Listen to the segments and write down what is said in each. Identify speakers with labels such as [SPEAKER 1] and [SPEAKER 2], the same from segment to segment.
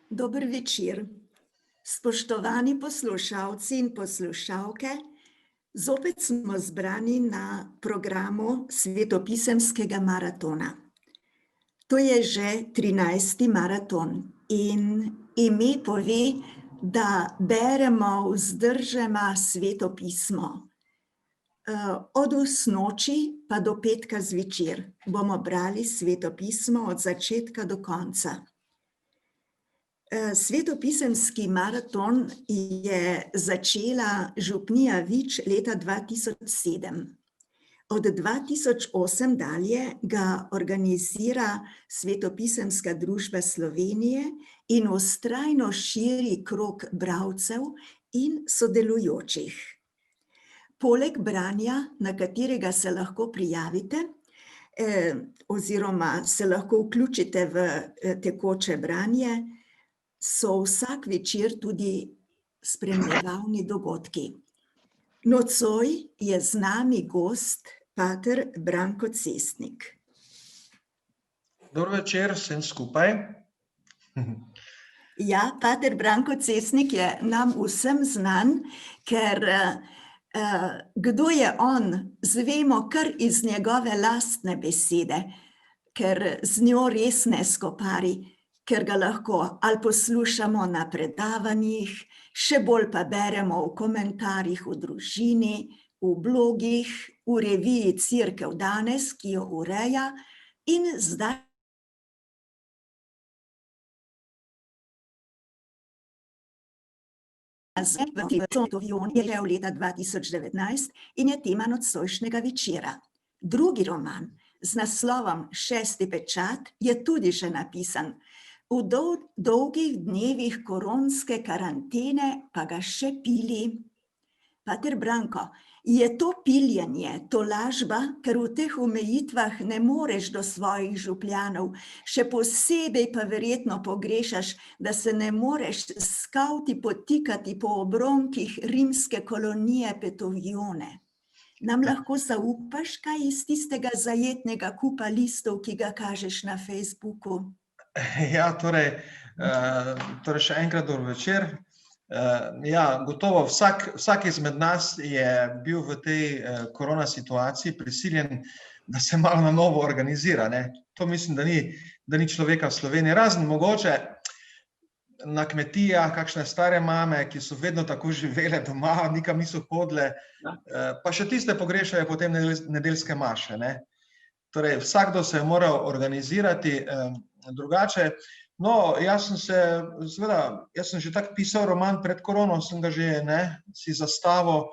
[SPEAKER 1] Dober večer. Spoštovani poslušalci in poslušalke, zopet smo zbrani na programu Svetopisemskega maratona. To je že 13. maraton in ime pove, da beremo vzdržema Svetopismo. Od osnoči pa do petka zvečer bomo brali Svetopismo od začetka do konca. Svetopisemski maraton je začela župnija Vič leta 2007. Od 2008 dalje ga organizira Svetopisemska družba Slovenije in vztrajno širi krog bralcev in sodelujočih. Poleg branja, na katerega se lahko prijavite, oziroma se lahko vključite v tekoče branje, so vsak večer tudi spremljevalni dogodki. Nocoj je z nami gost, pater Branko Cestnik.
[SPEAKER 2] Dober večer vsem skupaj.
[SPEAKER 1] Ja, pater Branko Cestnik je nam vsem znan, ker kdo je on, zvemo kar iz njegove lastne besede, ker z njo res ne skopari, ker ga lahko ali poslušamo na predavanjih, še bolj pa beremo v komentarjih v družini, v blogih, v reviji Cerkev danes, ki jo ureja, in zdaj je leta 2019 in je tema nocojšnjega večera. Drugi roman z naslovom Šesti pečat je tudi že napisan. V dolgih dnevih koronske karantene pa ga še pili. Pater Branko, je to piljenje, tolažba, ker v teh omejitvah ne moreš do svojih župljanov, še posebej pa verjetno pogrešaš, da se ne moreš s skavti potikati po obronkih rimske kolonije Petovione. Nam lahko zaupaš kaj iz tistega zajetnega kupa listov, ki ga kažeš na Facebooku?
[SPEAKER 2] Ja, torej še enkrat dober večer. Ja, gotovo vsak izmed nas je bil v tej korona situaciji prisiljen, da se malo na novo organizira, ne. To mislim, da ni človeka v Sloveniji, razen mogoče na kmetijah, kakšne stare mame, ki so vedno tako živele doma, nikam niso hodile, pa še tiste pogrešajo potem nedeljske maše, ne. Torej, vsakdo se je moral organizirati drugače. No, jaz sem že tako pisal roman pred korono, sem ga že, si zastavil,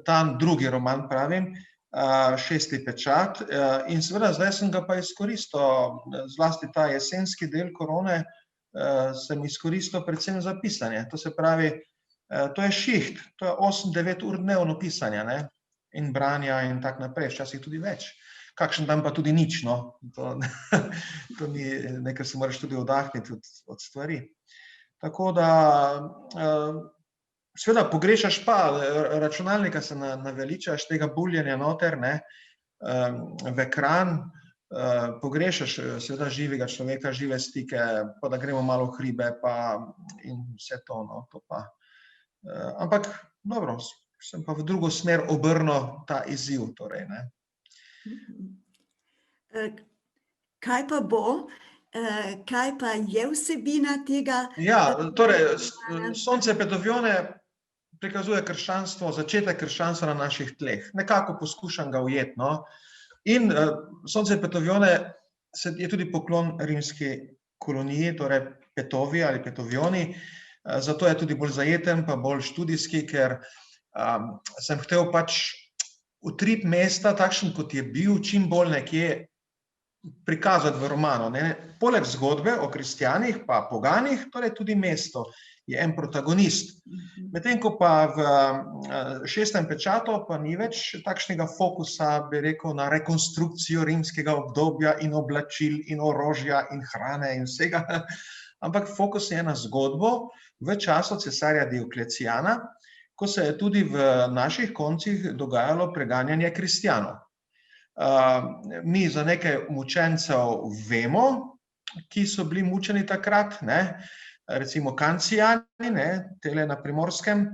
[SPEAKER 2] ta drugi roman, pravim, Šesti pečat, in seveda zdaj sem ga pa izkoristil, zlasti ta jesenski del korone, sem izkoristil predvsem za pisanje. To se pravi, to je šiht, to je 8-9 ur dnevno pisanja, ne, in branja in tako naprej, včasih tudi več. Kakšen dan pa tudi nič, no. To ni nekaj, se moraš tudi oddahniti od stvari. Tako da, seveda pogrešaš pa, računalnika se naveličaš, tega buljenja noter, ne, v ekran, pogrešaš seveda živega človeka, žive stike, pa da gremo malo v hribe, pa in vse to, no, to pa. Ampak dobro, sem pa v drugo smer obrnil ta izziv, torej, ne.
[SPEAKER 1] Kaj pa bo, kaj pa je vsebina tega?
[SPEAKER 2] Ja, torej, Sonce Petovione prikazuje krščanstvo, začetek krščanstva na naših tleh. Nekako poskušam ga ujeti, no. In Sonce Petovione je tudi poklon rimski koloniji, torej Petovi ali Petovioni, zato je tudi bolj zajeten, pa bolj študijski, ker sem hotel pač utrip mesta, takšen kot je bil, čim bolj nekje prikazati v romanu, ne. Poleg zgodbe o kristjanih pa poganih, torej tudi mesto je en protagonist. Medtem ko pa v Šestem pečatu pa ni več takšnega fokusa, bi rekel, na rekonstrukcijo rimskega obdobja in oblačil in orožja in hrane in vsega, ampak fokus je na zgodbo v času cesarja Dioklecijana, ko se je tudi v naših koncih dogajalo preganjanje kristjanov. Mi za nekaj mučencev vemo, ki so bili mučeni takrat, ne. recimo Kancijani, ne, tele na Primorskem,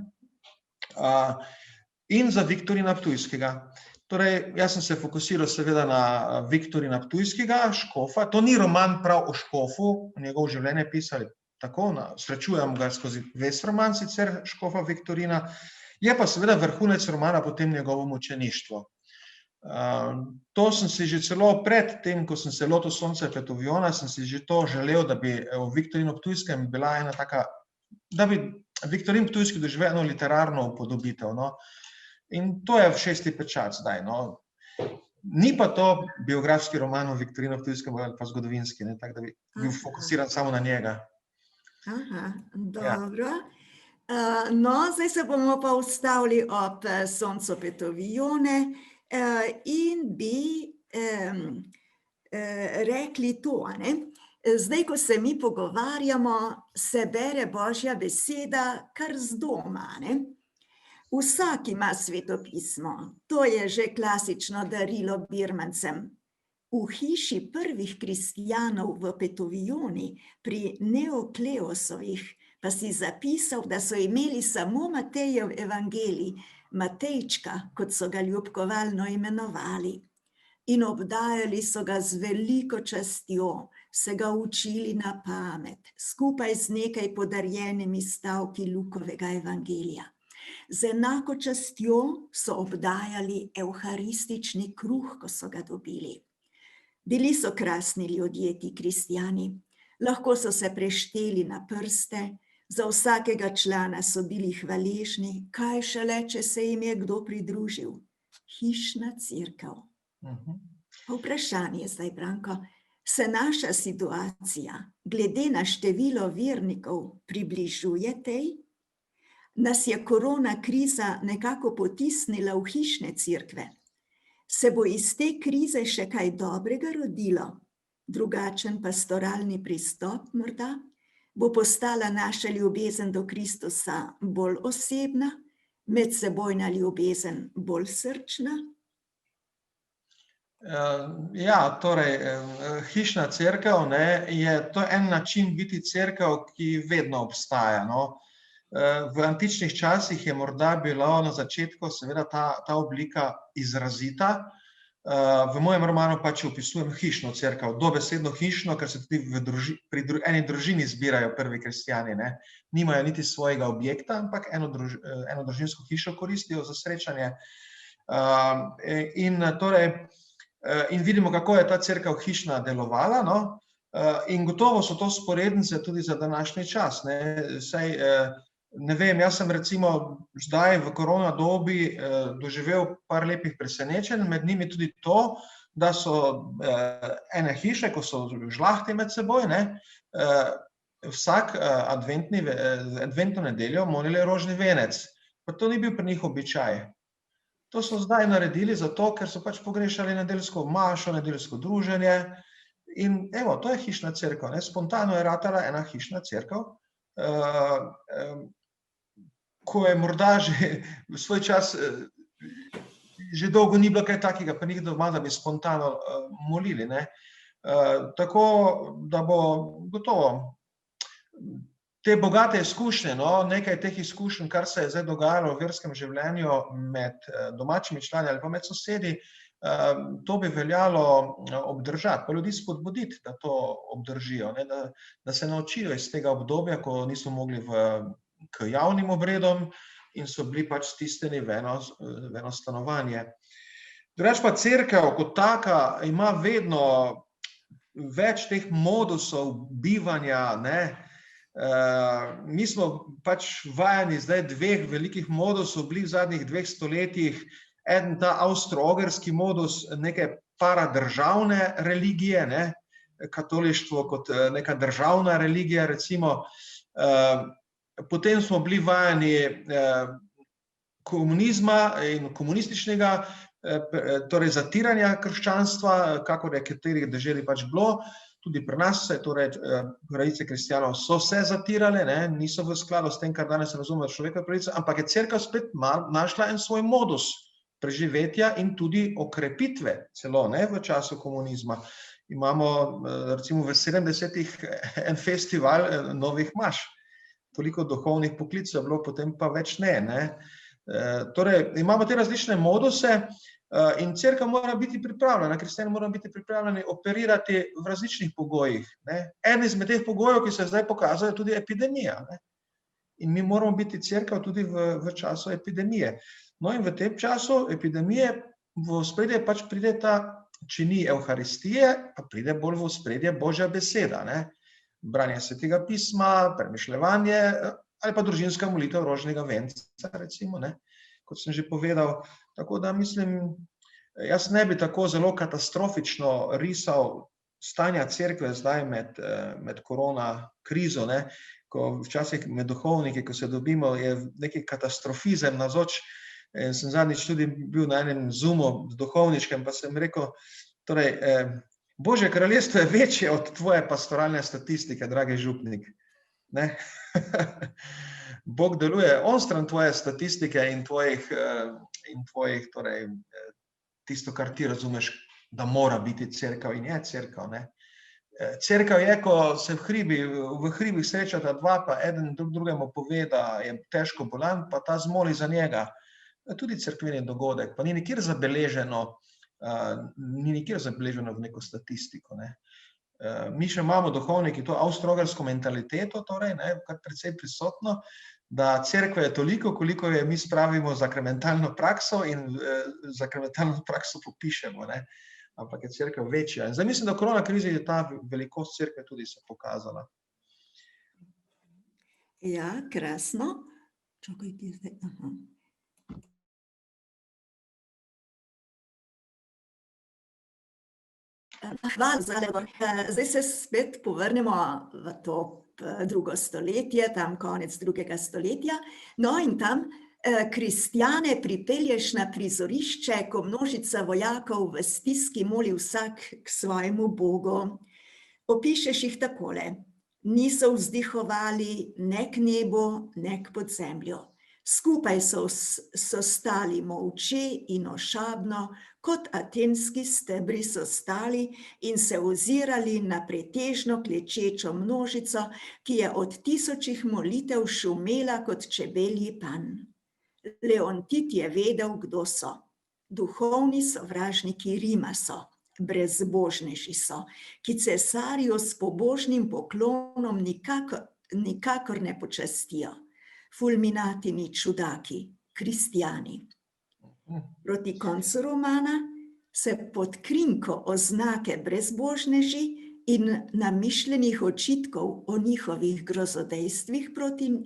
[SPEAKER 2] in za Viktorina Ptujskega. Torej, jaz sem se fokusiral seveda na Viktorina Ptujskega, škofa. To ni roman prav o škofu, njegov življenje pisali tako, srečujem ga skozi ves roman, sicer škofa Viktorina, je pa seveda vrhunec romana potem njegovo mučeništvo. To sem si že celo pred tem, ko sem se lotil Sonca Petoviona, sem si že to želel, da bi v Viktorinu Ptujskem bila ena taka, da bi Viktorin Ptujski doživel eno literarno upodobitev, no. In to je v 6. pečat zdaj, no. Ni pa to biografski roman o Viktorinu Ptujskem ali pa zgodovinski, ne, tako da bi bil fokusiran samo na njega.
[SPEAKER 1] Aha, dobro. No, zdaj se bomo pa ustavili ob Soncu Petovione in bi rekli to, ne. Zdaj, ko se mi pogovarjamo, se bere Božja beseda kar z doma, ne. Vsak ima svetopismo, to je že klasično darilo birmancem. V hiši prvih kristjanov v Petovioni pri Neokleosovih pa si zapisal, da so imeli samo Matejev evangelij, Matejčka, kot so ga ljubkovalno imenovali. In obdajali so ga z veliko častjo, se ga učili na pamet, skupaj z nekaj podarjenimi stavki Lukovega evangelija. Z enako častjo so obdajali evharistični kruh, ko so ga dobili. Bili so krasni ljudje, ti kristjani, lahko so se prešteli na prste, za vsakega člana so bili hvaležni, kaj šele, če se jim je kdo pridružil. Hišna cerkev. Vprašanje zdaj, Branko, se naša situacija glede na število vernikov približuje tej? Nas je korona kriza nekako potisnila v hišne cerkve. Se bo iz te krize še kaj dobrega rodilo? Drugačen pastoralni pristop morda? Bo postala naša ljubezen do Kristusa bolj osebna, medsebojna ljubezen bolj srčna?
[SPEAKER 2] Ja, torej, hišna cerkev, ne, je to en način biti cerkev, ki vedno obstaja, no. V antičnih časih je morda bilo na začetku seveda ta oblika izrazita. V mojem romanu pač opisujem hišno cerkev, dobesedno hišno, ker se tudi pri eni družini zbirajo prvi kristjani, ne. Nimajo niti svojega objekta, ampak eno družinsko hišo koristijo za srečanje. In vidimo, kako je ta cerkev hišna delovala, no. In gotovo so to vzporednice tudi za današnji čas, ne. Saj, ne vem, jaz sem recimo zdaj v korona dobi doživel par lepih presenečenj, med njimi tudi to, da so ene hiše, ko so žlahti med seboj, ne, vsak adventno nedeljo molili rožni venec. Pa to ni bil pri njih običaj. To so zdaj naredili zato, ker so pač pogrešali nedeljsko mašo, nedeljsko druženje. In evo, to je hišna cerkev, ne, spontano je ratala ena hišna cerkev, ko je morda že v svoj čas, že dolgo ni bilo kaj takega pri njih doma, da bi spontano molili, ne. Tako da bo gotovo te bogate izkušnje, no, nekaj teh izkušenj, kar se je zdaj dogajalo v verskem življenju med domačimi člani ali pa med sosedi, to bi veljalo obdržati, pa ljudi spodbuditi, da to obdržijo, ne, da se naučijo iz tega obdobja, ko niso mogli k javnim obredom in so bili pač stisnjeni v eno stanovanje. Drugače pa cerkev kot taka ima vedno več teh modusov bivanja, ne. Mi smo pač vajeni zdaj dveh velikih modusov bili v zadnjih 2 stoletjih. Eden ta avstro-ogrski modus neke paradržavne religije, ne, katolištvo kot neka državna religija recimo. Potem smo bili vajeni komunizma in komunističnega, torej zatiranja krščanstva, kakor je katerih deželi pač bilo. Tudi pri nas se torej pravice kristjanov so se zatirale, ne, niso v skladu s tem, kar danes razumemo človekove pravice, ampak je cerkev spet našla en svoj modus preživetja in tudi okrepitve celo, ne, v času komunizma. imamo recimo v 70-ih en festival novih maš. Toliko duhovnih poklicev je bilo, potem pa več ne. Torej, imamo te različne moduse in cerkev mora biti pripravljena, kristjani moramo biti pripravljeni operirati v različnih pogojih. En izmed teh pogojev, ki se zdaj pokazal, je tudi epidemija. In mi moramo biti cerkev tudi v času epidemije. No in v tem času epidemije v ospredje pač pride ta, če ni evharistije, pa pride bolj v ospredje Božja beseda. Branje svetega pisma, premišljevanje ali pa družinska molitev rožnega venca, recimo, kot sem že povedal. Tako da mislim, jaz ne bi tako zelo katastrofično risal stanja cerkve zdaj med korona krizo, ko včasih med duhovniki, ko se dobimo, je neki katastrofizem navzoč. Sem zadnjič tudi bil na enem Zoomu duhovniškem, pa sem rekel, torej, Božje kraljestvo je večje od tvoje pastoralne statistike, dragi župnik. Bog deluje onstran tvoje statistike in tvojih, torej, tisto, kar ti razumeš, da mora biti cerkev in je cerkev. Cerkev je, ko se v hribih srečata dva, pa eden drugemu pove, da je težko bolan, pa ta zmoli za njega. Tudi cerkveni dogodek, pa ni nikjer zabeleženo v neko statistiko. Mi še imamo duhovniki to avstro-ogrsko mentaliteto, torej, kar precej prisotno, da cerkve je toliko, koliko je mi spravimo zakramentalno prakso in zakramentalno prakso popišemo. Ampak je cerkev večja. In zdaj mislim, da v korona krizi je ta velikost cerkve tudi se pokazala.
[SPEAKER 1] Ja, krasno. Čakaj, ti zdaj, Hvala za odgovor. Zdaj se spet povrnemo v to drugo stoletje, tam konec drugega stoletja. No, in tam kristjane pripelješ na prizorišče, ko množica vojakov v stiski moli vsak k svojemu Bogu. Opišeš jih takole: niso vzdihovali ne k nebu, ne k podzemlju. Skupaj so stali molče in ošabno, kot atenski stebri so stali in se ozirali na pretežno klečečo množico, ki je od tisočih molitev šumela kot čebelji panj. Leontit je vedel, kdo so. Duhovni sovražniki Rima so, brezbožneži so, ki cesarju s pobožnim poklonom nikakor ne počastijo. Fulminatini čudaki, kristjani. Proti koncu romana se pod krinko oznake brezbožneži in namišljenih očitkov o njihovih grozodejstvih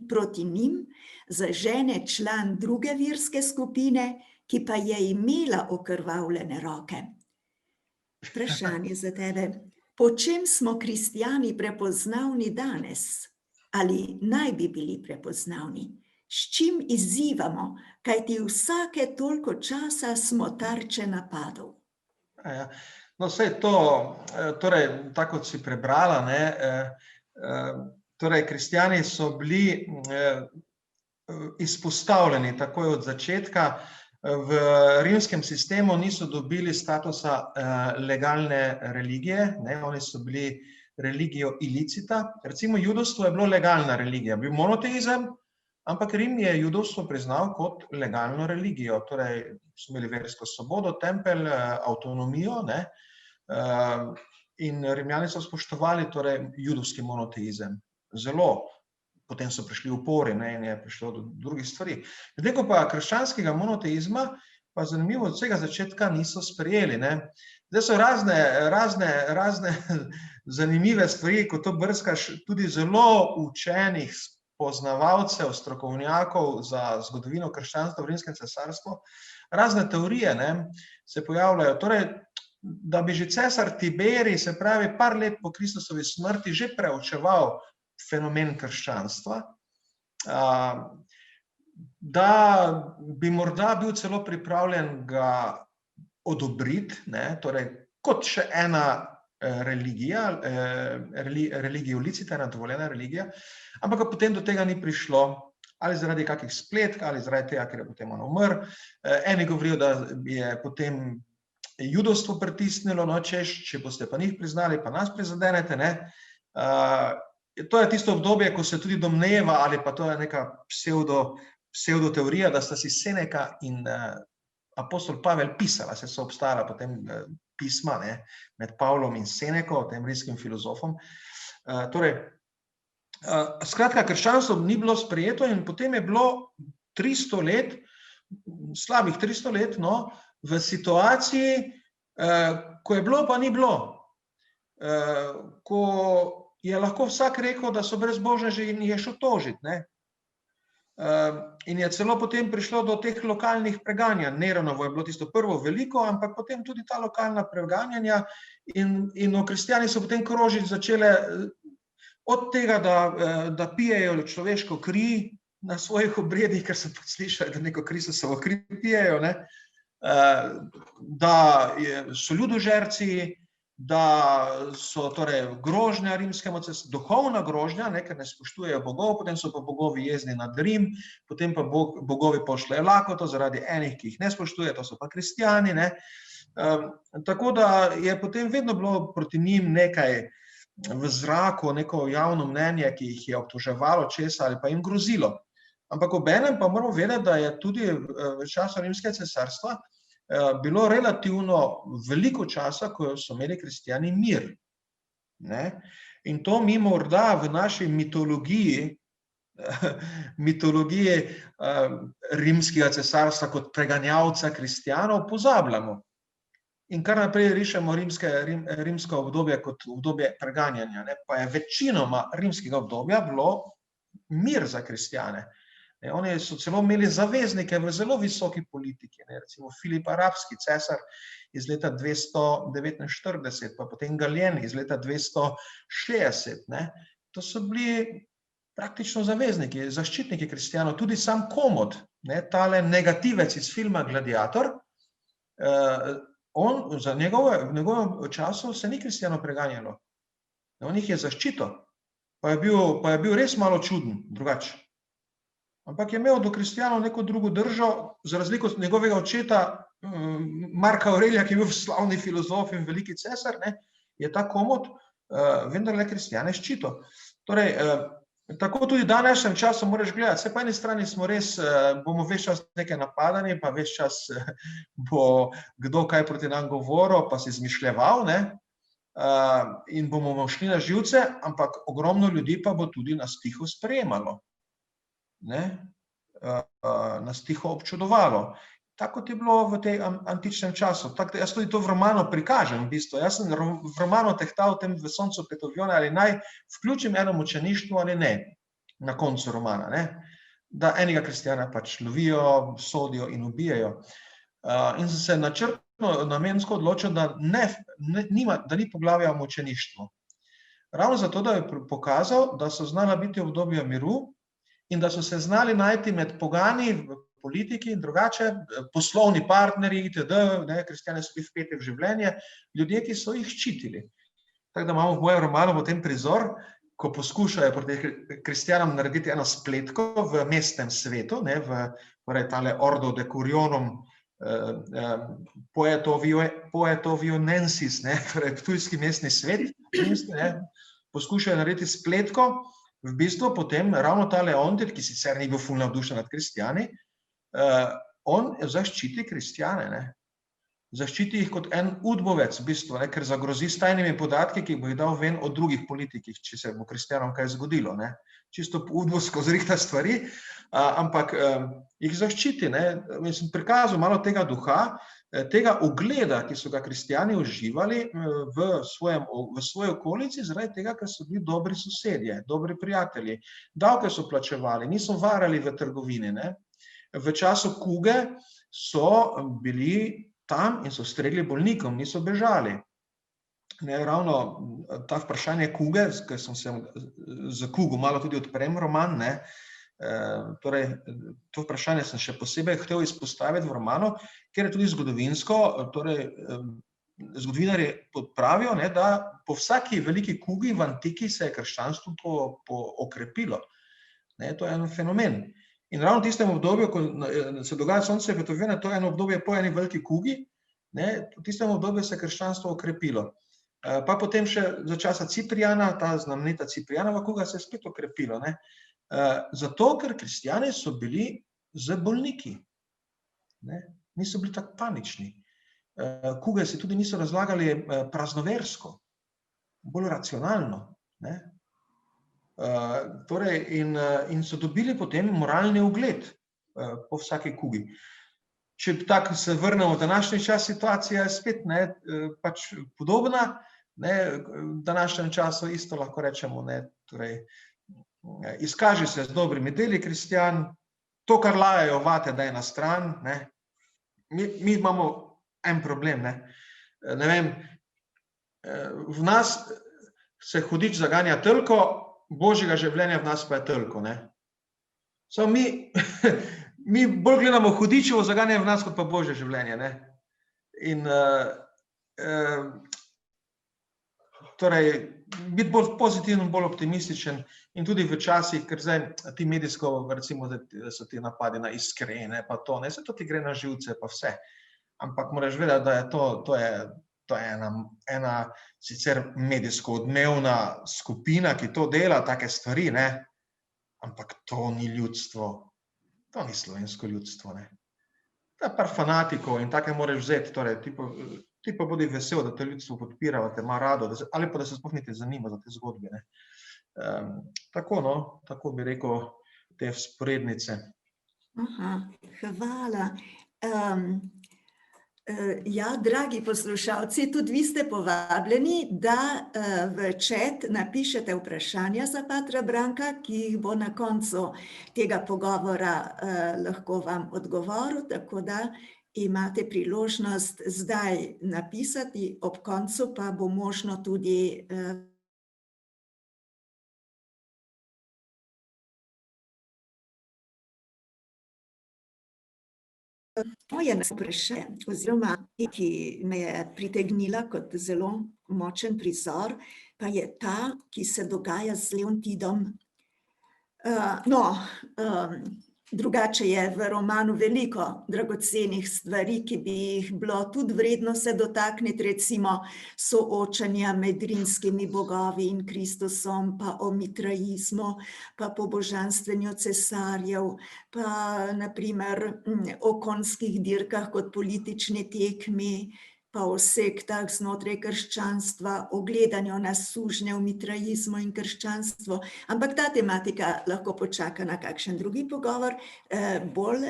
[SPEAKER 1] proti njim zažene član druge verske skupine, ki pa je imela okrvavljene roke. Vprašanje za tebe: po čem smo kristjani prepoznavni danes? Ali naj bi bili prepoznavni? S čim izzivamo, kajti vsake toliko časa smo tarče napadov?
[SPEAKER 2] No, vse to, torej, tako kot si prebrala, torej, kristjani so bili izpostavljeni takoj od začetka. V rimskem sistemu niso dobili statusa legalne religije, oni so bili religio illicita. Recimo judovstvo je bilo legalna religija, bil monoteizem, ampak Rim je judovstvo priznal kot legalno religijo. Torej, so imeli versko svobodo, tempelj, avtonomijo, in Rimljani so spoštovali torej judovski monoteizem. Zelo. Potem so prišli upori in je prišlo do drugih stvari. Medtem ko pa krščanskega monoteizma, pa zanimivo, od vsega začetka niso sprejeli. Zdaj so razne zanimive stvari, ko to brskaš, tudi zelo učenih poznavalcev, strokovnjakov za zgodovino krščanstva v Rimskem cesarstvu. Razne teorije se pojavljajo. Torej, da bi že cesar Tiberij, se pravi par let po Kristusovi smrti, že preučeval fenomen krščanstva, da bi morda bil celo pripravljen ga odobriti, torej kot še ena religija, religio licita, ena dovoljena religija, ampak potem do tega ni prišlo, ali zaradi kakih spletk, ali zaradi tega, ker je potem on umrl. Eni govorijo, da je potem judovstvo pritisnilo, no, češ, če boste pa njih priznali, pa nas prizadenete, ne. To je tisto obdobje, ko se tudi domneva, ali pa to je neka pseudoteorija, da sta si Seneca in apostol Pavel pisala, se so obstajala potem pisma, ne, med Pavlom in Seneco, tem rimskim filozofom. Skratka, krščanstvo ni bilo sprejeto in potem je bilo 300 let, slabih 300 let, no, v situaciji, ko je bilo, pa ni bilo. Ko je lahko vsak rekel, da so brezbožneži in je šel tožiti, ne. In je celo potem prišlo do teh lokalnih preganjanj. Neronovo je bilo tisto prvo veliko, ampak potem tudi ta lokalna preganjanja in kristjani so potem krožiti začele od tega, da pijejo človeško kri na svojih obredih, ker so slišali, da neko Kristusovo kri pijejo, ne, da so ljudožerci, da so torej grožnja rimskemu cesarstvu, duhovna grožnja, ne, ker ne spoštujejo bogov, potem so pa bogovi jezni nad Rim, potem pa bogovi pošljejo lakoto zaradi enih, ki jih ne spoštuje, to so pa kristjani, ne. Tako da je potem vedno bilo proti njim nekaj v zraku, neko javno mnenje, ki jih je obtoževalo česa ali pa jim grozilo. Ampak obenem pa moramo vedeti, da je tudi v času rimskega cesarstva bilo relativno veliko časa, ko so imeli kristjani mir. Ne? In to mi morda v naši mitologiji rimskega cesarstva kot preganjalca kristjanov pozabljamo. In kar naprej rišemo rimsko obdobje kot obdobje preganjanja, ne? Pa je večinoma rimskega obdobja bilo mir za kristjane. Oni so celo imeli zaveznike v zelo visoki politiki, ne, recimo Filip Arabski, cesar iz leta 249, pa potem Galen iz leta 260. Ne. To so bili praktično zavezniki, zaščitniki kristjanov, tudi sam Komod, ne, tale negativec iz filma Gladiator, v njegovem času se ni kristjanov preganjalo. On jih je zaščitil, pa je bil res malo čuden, drugače. Ampak je imel do kristjanov neko drugo držo, za razliko od njegovega očeta Marka Aurelija, ki je bil slavni filozof in veliki cesar, ne, je ta Komod vendarle kristjane ščitil. Torej, tako tudi v današnjem času moraš gledati, saj po eni strani smo res, bomo ves čas nekaj napadani, pa ves čas bo kdo kaj proti nam govoril, pa si izmišljeval, ne, in bomo šli na živce, ampak ogromno ljudi pa bo tudi nas tiho sprejemalo. Ne, nas tiho občudovalo. Tako je bilo v tej antičnem času. Tako, jaz tudi to v romanu prikažem, v bistvu. Jaz sem v romanu tehtal v tem v Soncu Petovione, ali naj vključim eno mučeništvo ali ne, na koncu romana, ne. Da enega kristjana pač lovijo, sodijo in ubijajo. In sem se načrtno, namensko odločil, da ni poglavja o mučeništvu. Ravno zato, da je pokazal, da so znala biti obdobja miru, in da so se znali najti med pogani v politiki in drugače, poslovni partnerji, itd., ne, kristjani so bili vpeti v življenje, ljudje, ki so jih ščitili. Tako da imamo v mojem romanu potem prizor, ko poskušajo proti kristjanom narediti eno spletko v mestnem svetu, ne, torej tale Ordo Decuriorum Poetovionensis, ne, torej ptujski mestni svet, ne, poskušajo narediti spletko. V bistvu potem ravno ta Leontit, ki sicer ni bil ful navdušen nad kristjani, on zaščiti kristjane, ne. Zaščiti jih kot en udbovec, v bistvu, ne, ker zagrozi s tajnimi podatki, ki bo jih dal ven o drugih politikih, če se bo kristjanom kaj zgodilo, ne. Čisto udbovsko zrihta stvari, ampak jih zaščiti, ne. Mislim, prikazal malo tega duha, tega ugleda, ki so ga kristjani uživali v svoji okolici, zaradi tega, ker so bili dobri sosedje, dobri prijatelji. Davke so plačevali, niso varali v trgovini, ne. V času kuge so bili tam in so stregli bolnikom, niso bežali. Ne, ravno ta vprašanje kuge, ker sem se za kugo malo tudi odprem roman, ne, torej, to vprašanje sem še posebej hotel izpostaviti v romanu, ker je tudi zgodovinsko, torej, zgodovinarji pravijo, ne, da po vsaki veliki kugi v antiki se je krščanstvo okrepilo. Ne, to je en fenomen. In ravno v tistem obdobju, ko se dogaja Sonce Petovione, to je eno obdobje po eni veliki kugi, Ne, v tistem obdobju se je krščanstvo okrepilo. Pa potem še za časa Ciprijana, ta znamenita Ciprijanova kuga se je spet okrepilo. Ne. Zato, ker kristjani so bili z bolniki. Ne. Niso bili tako panični. Kuge si tudi niso razlagali praznoversko, bolj racionalno. Ne. Torej, in so dobili potem moralni ugled po vsaki kugi. Če tako se vrnemo v današnji čas, situacija je spet pač podobna. Ne, v današnjem času isto lahko rečemo, ne, torej, izkaži se z dobrimi deli kristjan, to, kar lajajo vate, da je na stran. Ne. Mi imamo en problem. Ne vem, v nas se hudič zaganja telko, božjega življenja v nas pa je telko. Ne. Samo mi bolj gledamo hudičevo zaganje v nas, kot pa božje življenje. Ne. In torej, biti bolj pozitiven, bolj optimističen in tudi v časih, ker zdaj ti medijsko, recimo, da so ti napadi na Iskrene, pa to, ne, se to ti gre na živce, pa vse. Ampak moraš vedeti, da je to je ena sicer medijsko odmevna skupina, ki to dela, take stvari, ne, ampak to ni ljudstvo, to ni slovensko ljudstvo, ne. To je par fanatikov in take moraš vzeti, torej, ti pa bodi vesel, da te ljudstvo podpira, da te ima rado, ali pa da se sploh niti zanima za te zgodbe, ne. Tako, no, tako bi rekel te vzporednice.
[SPEAKER 1] Aha, hvala. Ja, dragi poslušalci, tudi vi ste povabljeni, da v chat napišete vprašanja za patra Branka, ki jih bo na koncu tega pogovora lahko vam odgovoril, tako da imate priložnost zdaj napisati, ob koncu pa bo možno tudi moje vprašanje, oziroma ki me je pritegnila kot zelo močen prizor, pa je ta, ki se dogaja z Leontidom. No, drugače je v romanu veliko dragocenih stvari, ki bi jih bilo tudi vredno se dotakniti, recimo soočanja med rimskimi bogovi in Kristusom, pa o mitraizmu, pa pobožanstvenju cesarjev, pa na primer o konjskih dirkah kot politični tekmi, pa o sektah znotraj krščanstva, o gledanju na sužnje v mitraizmu in krščanstvu. Ampak ta tematika lahko počaka na kakšen drugi pogovor. Bolj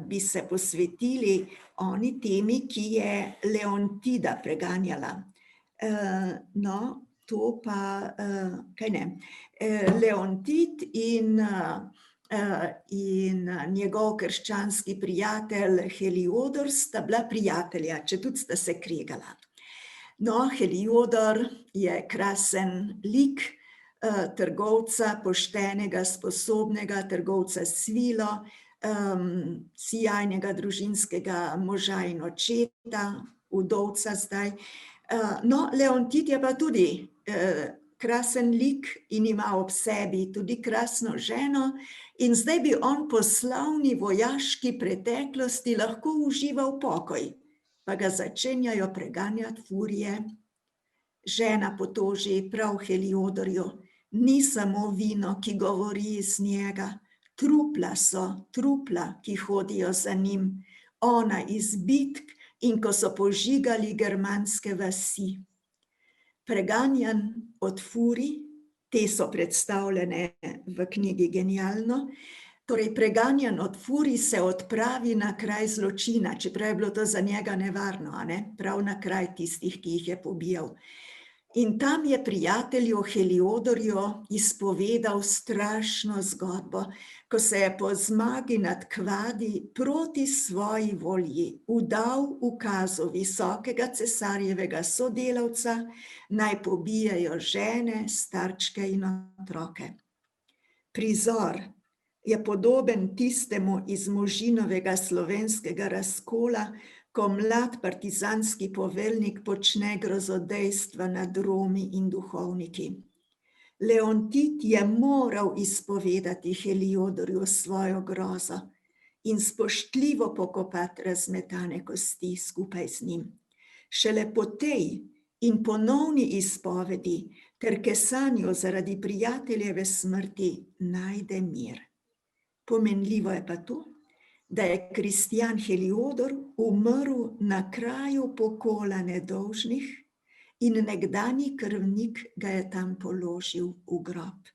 [SPEAKER 1] bi se posvetili oni temi, ki je Leontida preganjala. No, to pa, kaj ne, Leontid in njegov krščanski prijatelj Heliodor sta bila prijatelja, četudi sta se kregala. No, Heliodor je krasen lik trgovca, poštenega, sposobnega trgovca s svilo, sijajnega družinskega moža in očeta, vdovca zdaj. No, Leontid je pa tudi krasen lik in ima ob sebi tudi krasno ženo in zdaj bi on po slavni vojaški preteklosti lahko užival pokoj, pa ga začenjajo preganjati furije. Žena potoži prav Heliodorju: ni samo vino, ki govori iz njega, trupla so, trupla, ki hodijo za njim, ona iz bitk in ko so požigali germanske vasi. Preganjan od furij, te so predstavljene v knjigi genialno, torej preganjan od furij se odpravi na kraj zločina, čeprav je bilo to za njega nevarno, a ne, prav na kraj tistih, ki jih je pobijal. In tam je prijatelju Heliodorju izpovedal strašno zgodbo, ko se je po zmagi nad Kvadi proti svoji volji vdal ukazu visokega cesarjevega sodelavca, naj pobijejo žene, starčke in otroke. Prizor je podoben tistemu iz Možinovega slovenskega razkola, ko mlad partizanski poveljnik počne grozodejstva nad Romi in duhovniki. Leontid je moral izpovedati Heliodorju svojo grozo in spoštljivo pokopati razmetane kosti skupaj z njim. Šele po tej in ponovni izpovedi ter kesanju zaradi prijateljeve smrti najde mir. Pomenljivo je pa to, da je kristjan Heliodor umrl na kraju pokola nedolžnih in nekdanji krvnik ga je tam položil v grob.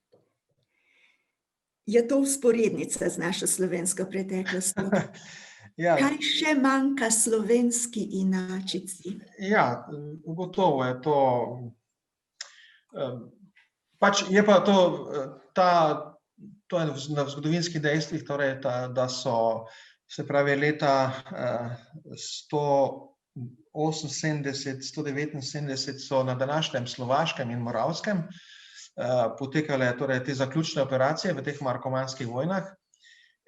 [SPEAKER 1] Je to vzporednica z našo slovensko preteklostjo?
[SPEAKER 2] Ja,
[SPEAKER 1] Kaj še manjka slovenski inačici?
[SPEAKER 2] ja, gotovo je to. Pač je pa to, to je na zgodovinskih dejstvih, torej, da so, se pravi, leta 178, 179 so na današnjem Slovaškem in Moravskem potekale torej te zaključne operacije v teh markomanskih vojnah.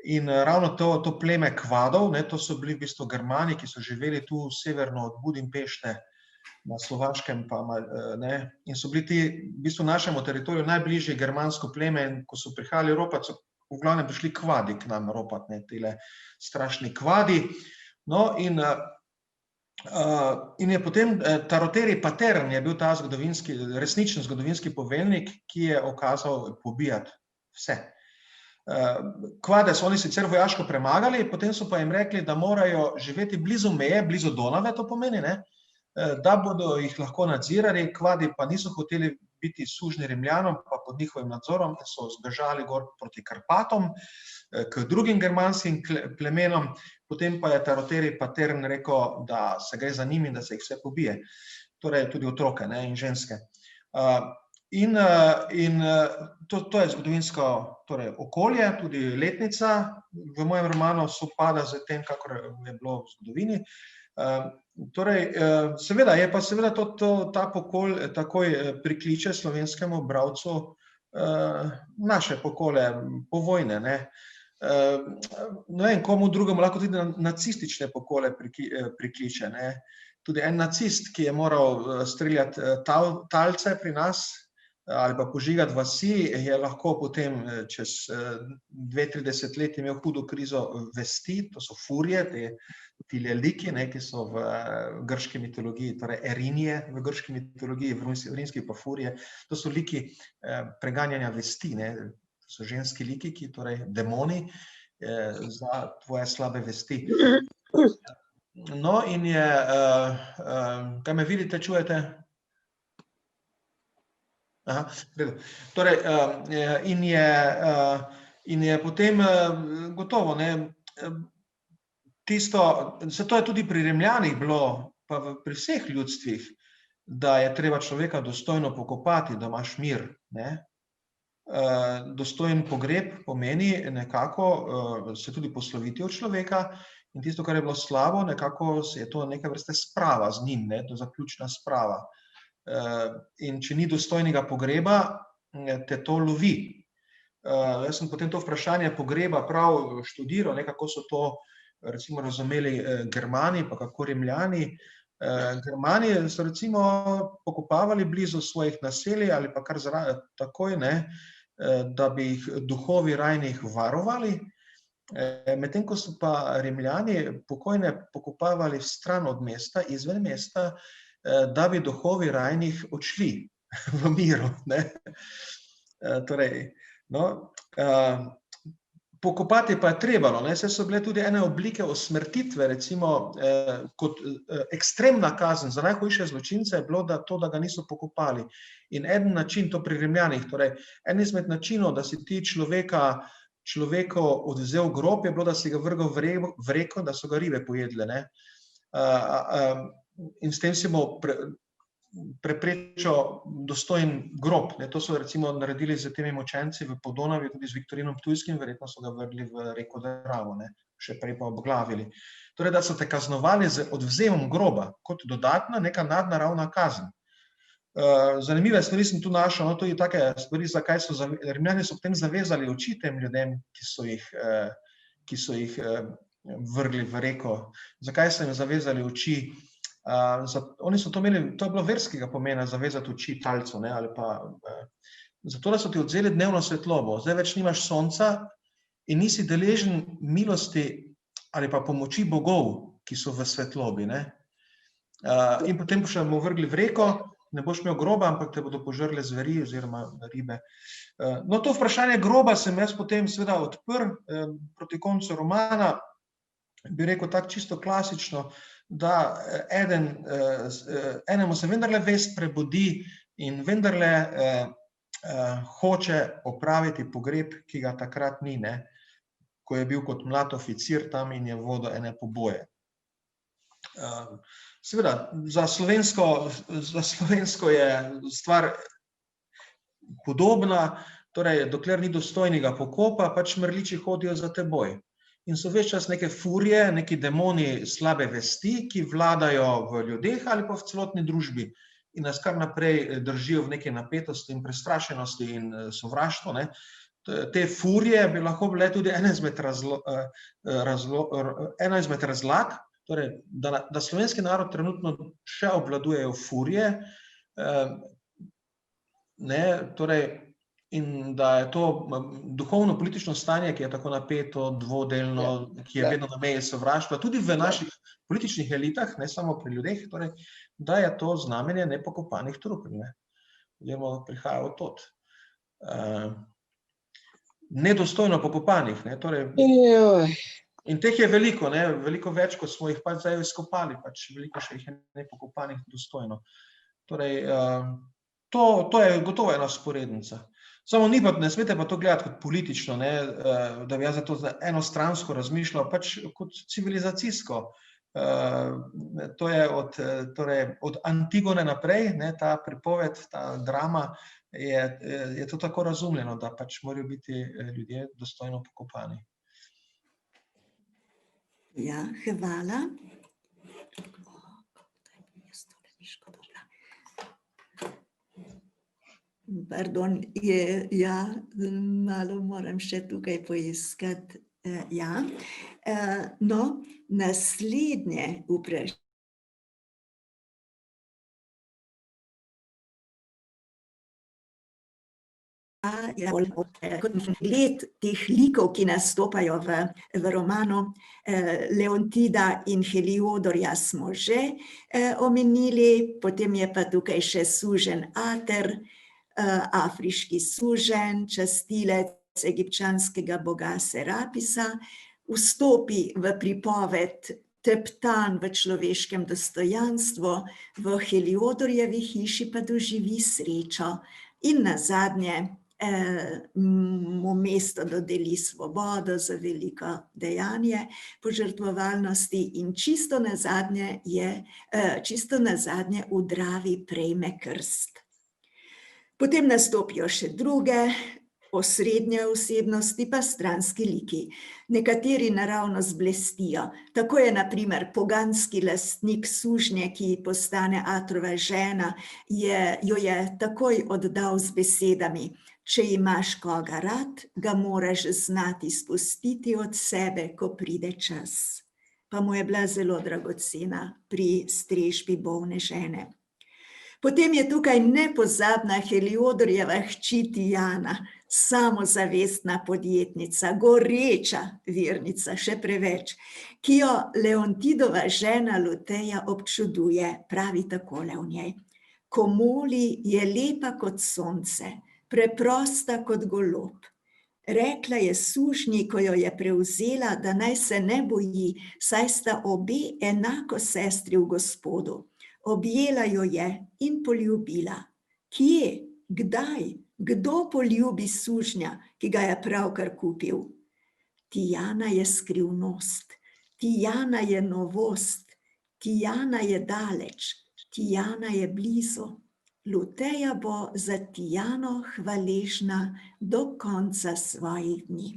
[SPEAKER 2] In ravno to pleme Kvadov, ne, to so bili v bistvu Germani, ki so živeli tu severno od Budimpešte na Slovaškem, ne, in so bili ti v bistvu našemu teritoriju najbližje germansko pleme, in ko so prihajali ropat, so v glavnem prišli Kvadi k nam ropat, ne, tile strašni Kvadi. No, in je potem Taroteri Patern je bil ta resničen zgodovinski poveljnik, ki je ukazal pobijati vse. Kvade so oni sicer vojaško premagali, potem so pa jim rekli, da morajo živeti blizu meje, blizu Donave, to pomeni, ne, da bodo jih lahko nadzirali. Kvadi pa niso hoteli biti sužnji Rimljanom, pa pod njihovim nadzorom, da so zbežali gor proti Karpatom, k drugim germanskim plemenom. Potem pa je Taroteri Patern rekel, da se gre za njimi in da se jih vse pobije. Torej tudi otroke, ne, in ženske. In to je zgodovinsko, torej, okolje, tudi letnica v mojem romanu sovpada z tem, kakor je bilo v zgodovini. Torej, seveda je pa seveda ta pokol takoj prikliče slovenskemu bralcu naše pokole povojne, ne. Ne vem, komu drugemu lahko tudi nacistične pokole prikliče, ne. Tudi en nacist, ki je moral streljati talce pri nas ali pa požigati vasi, je lahko potem čez 2-3 desetletja imel hudo krizo vesti, to so furije, ti liki, ne, ki so v grški mitologiji, torej Erinije v grški mitologiji, v rimski pa furije, to so liki preganjanja vesti, ne, to so ženski liki, ki torej demoni za tvoje slabe vesti. No, in je, kaj me vidite, čujete? Aha, v redu. Torej, in je potem gotovo, ne, tisto, saj to je tudi pri Rimljanih bilo, pa pri vseh ljudstvih, da je treba človeka dostojno pokopati, da imaš mir, ne. Dostojen pogreb pomeni nekako se tudi posloviti od človeka, in tisto, kar je bilo slabo, nekako je to neke vrste sprava z njim, ne, to zaključna sprava. In če ni dostojnega pogreba, te to lovi. Jaz sem potem to vprašanje pogreba prav študiral, kako so to recimo razumeli Germani, pa kako Rimljani. Germani so recimo pokopavali blizu svojih naselij ali pa kar takoj, ne, da bi jih duhovi rajnih varovali, medtem ko so pa Rimljani pokojne pokopavali stran od mesta, izven mesta, da bi duhovi rajnih odšli v miru, ne. Torej, no, pokopati pa je trebalo, ne, saj so bile tudi ene oblike usmrtitve, recimo kot ekstremna kazen za najhujše zločince je bilo da ga niso pokopali. In eden način, to pri Rimljanih, torej en izmed načinov, da si ti človeku odvzel grob, je bilo, da si ga vrgel v reko, da so ga ribe pojedle, ne. In s tem si mu preprečil dostojen grob, ne, to so recimo naredili s temi mučenci v Podonavju, tudi z Viktorinom Ptujskim, verjetno so ga vrgli v reko Dravo, ne, še prej pa obglavili. Torej, da so te kaznovali z odvzemom groba, kot dodatna neka nadnaravna kazen. Zanimive stvari sem tu našel, no, tudi take stvari, zakaj so Rimljani so potem zavezali oči tem ljudem, ki so jih vrgli v reko. Zakaj so jim zavezali oči? Oni so to imeli, to je bilo verskega pomena, zavezati oči talcu, ne, ali pa zato, da so ti odvzeli dnevno svetlobo. Zdaj več nimaš sonca in nisi deležen milosti ali pa pomoči bogov, ki so v svetlobi, ne. In potem bomo vrgli v reko, ne boš imel groba, ampak te bodo požrle zveri oziroma ribe. No, to vprašanje groba sem jaz potem seveda odprl proti koncu romana, bi rekel tako čisto klasično, da enemu se vendarle vest prebudi in vendarle hoče opraviti pogreb, ki ga takrat ni, ne, ko je bil kot mlad oficir tam in je vodil ene poboje. Seveda, za slovensko je stvar podobna, torej dokler ni dostojnega pokopa, pač mrliči hodijo za teboj. In so ves čas neke furije, neki demoni slabe vesti, ki vladajo v ljudeh ali pa v celotni družbi in nas kar naprej držijo v neki napetosti in prestrašenosti in sovraštvu, ne. Te furije bi lahko bile tudi ena izmed razlag, torej, da slovenski narod trenutno še obvladujejo furije, ne, torej, in da je to duhovno-politično stanje, ki je tako napeto, dvodelno, ki je vedno na meji sovraštva, tudi v naših političnih elitah, ne samo pri ljudeh, torej, da je to znamenje nepokopanih trupel, ne. Oziroma prihaja od tod. Nedostojno pokopanih, ne, torej, in teh je veliko, ne, veliko več, kot smo jih pač zdaj izkopali, pač veliko še jih je nepokopanih dostojno. Torej, to je gotovo ena vzporednica. Samo ne smete pa to gledati kot politično, ne, da bi jaz za to enostransko razmišljal, pač kot civilizacijsko. To je od Antigone naprej, ne, ta pripoved, ta drama, je to tako razumljeno, da pač morajo biti ljudje dostojno pokopani.
[SPEAKER 1] Ja, hvala. Pardon, malo moram še tukaj poiskati. Ja, no, naslednje vprašanje. Gled teh likov, ki nastopajo v romanu Leontida in Heliodorja, smo že omenili, potem je pa tukaj še suženj Ater, afriški suženj, častilec egipčanskega boga Serapisa, vstopi v pripoved teptan v človeškem dostojanstvu, v Heliodorjevi hiši pa doživi srečo in nazadnje mu mesto dodeli svobodo za veliko dejanje požrtvovalnosti in čisto nazadnje v Dravi prejme krst. Potem nastopijo še druge osrednje osebnosti pa stranski liki. Nekateri naravnost blestijo. Tako je na primer poganski lastnik sužnje, ki postane Atrova žena, jo je takoj oddal z besedami: če imaš koga rad, ga moraš znati spustiti od sebe, ko pride čas. Pa mu je bila zelo dragocena pri strežbi bolne žene. Potem je tukaj nepozabna Heliodorjeva hči Tijana, samozavestna podjetnica, goreča vernica, še preveč, ki jo Leontidova žena Luteja občuduje, pravi takole o njej: Komoli je lepa kot sonce, preprosta kot golob. Rekla je sužnji, ko jo je prevzela, da naj se ne boji, saj sta obe enako sestri v Gospodu. Objela jo je in poljubila. Kje, kdaj, kdo poljubi sužnja, ki ga je pravkar kupil? Tijana je skrivnost, Tijana je novost, Tijana je daleč, Tijana je blizu. Luteja bo za Tijano hvaležna do konca svojih dni.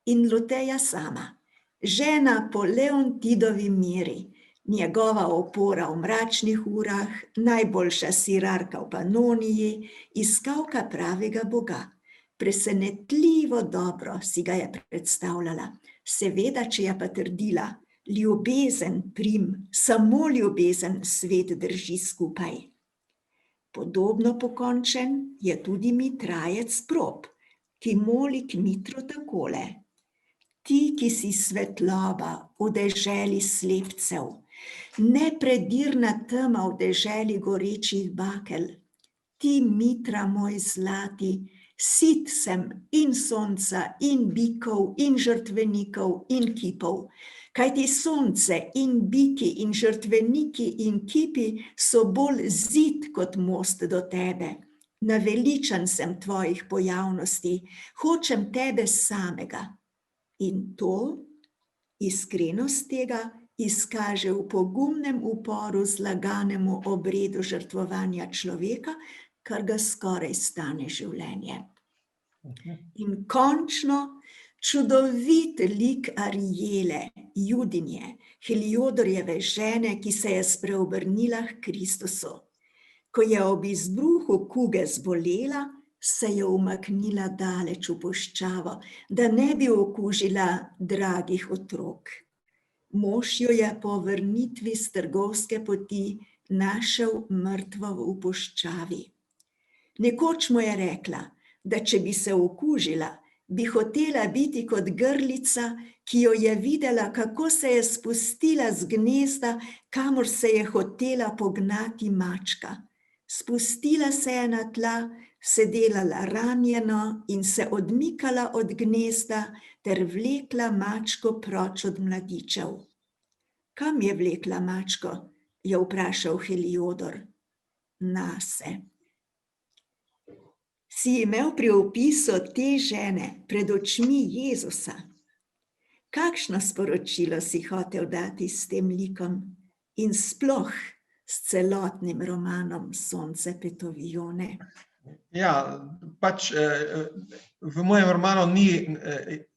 [SPEAKER 1] In Luteja sama, žena po Leontidovi meri, njegova opora v mračnih urah, najboljša sirarka v Panoniji, iskalka pravega Boga. Presenetljivo dobro si ga je predstavljala, seveda, če je pa trdila: ljubezen prim, samo ljubezen svet drži skupaj. Podobno pokončen je tudi mitrajec Prop, ki moli k mitru takole: Ti, ki si svetloba v deželi slepcev, nepredirna tema v deželi gorečih bakel. Ti, Mitra moj zlati, sit sem in sonca, in bikov, in žrtvenikov, in kipov. Kajti sonce in biki in žrtveniki in kipi so bolj zid kot most do tebe. Naveličan sem tvojih pojavnosti, hočem tebe samega. In to, iskrenost tega, izkaže v pogumnem uporu zlaganemu obredu žrtvovanja človeka, kar ga skoraj stane življenje. In končno, čudovit lik Arijele, Judinje, Heliodorjeve žene, ki se je spreobrnila k Kristusu. Ko je ob izbruhu kuge zbolela, se je umaknila daleč v puščavo, da ne bi okužila dragih otrok. Mož jo je po vrnitvi s trgovske poti našel mrtvo v puščavi. Nekoč mu je rekla, da če bi se okužila, bi hotela biti kot grlica, ki jo je videla, kako se je spustila z gnezda, kamor se je hotela pognati mačka. Spustila se je na tla, se delala ranjeno in se odmikala od gnezda ter vlekla mačko proč od mladičev. Kam je vlekla mačko? Je vprašal Heliodor. Nase. Si imel pri opisu te žene pred očmi Jezusa? Kakšno sporočilo si hotel dati s tem likom in sploh s celotnim romanom Sonce Petovione?
[SPEAKER 2] Ja, pač v mojem romanu ni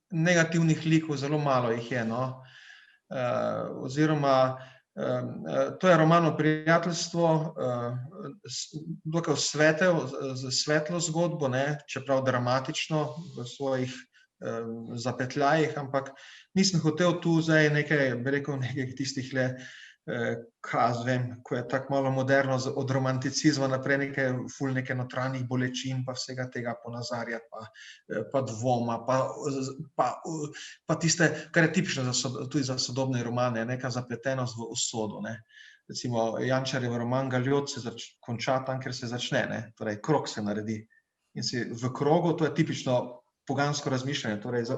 [SPEAKER 2] negativnih likov, zelo malo jih je, no. Oziroma, to je roman o prijateljstvu, dokaj svetlo zgodbo, ne, čeprav dramatično v svojih zapetljajih, ampak nisem hotel tu zdaj nekaj, bi rekel, nekaj tistih le, ko je tako malo moderno od romanticizma naprej neke notranjih bolečin pa vsega tega ponazarjati, pa dvoma, pa tiste, kar je tipično tudi za sodobne romane, neka zapletenost v usodo, ne. Recimo Jančarjev roman Galjot se konča tam, kjer se začne, ne, torej krog se naredi. In si v krogu, to je tipično pogansko razmišljanje, torej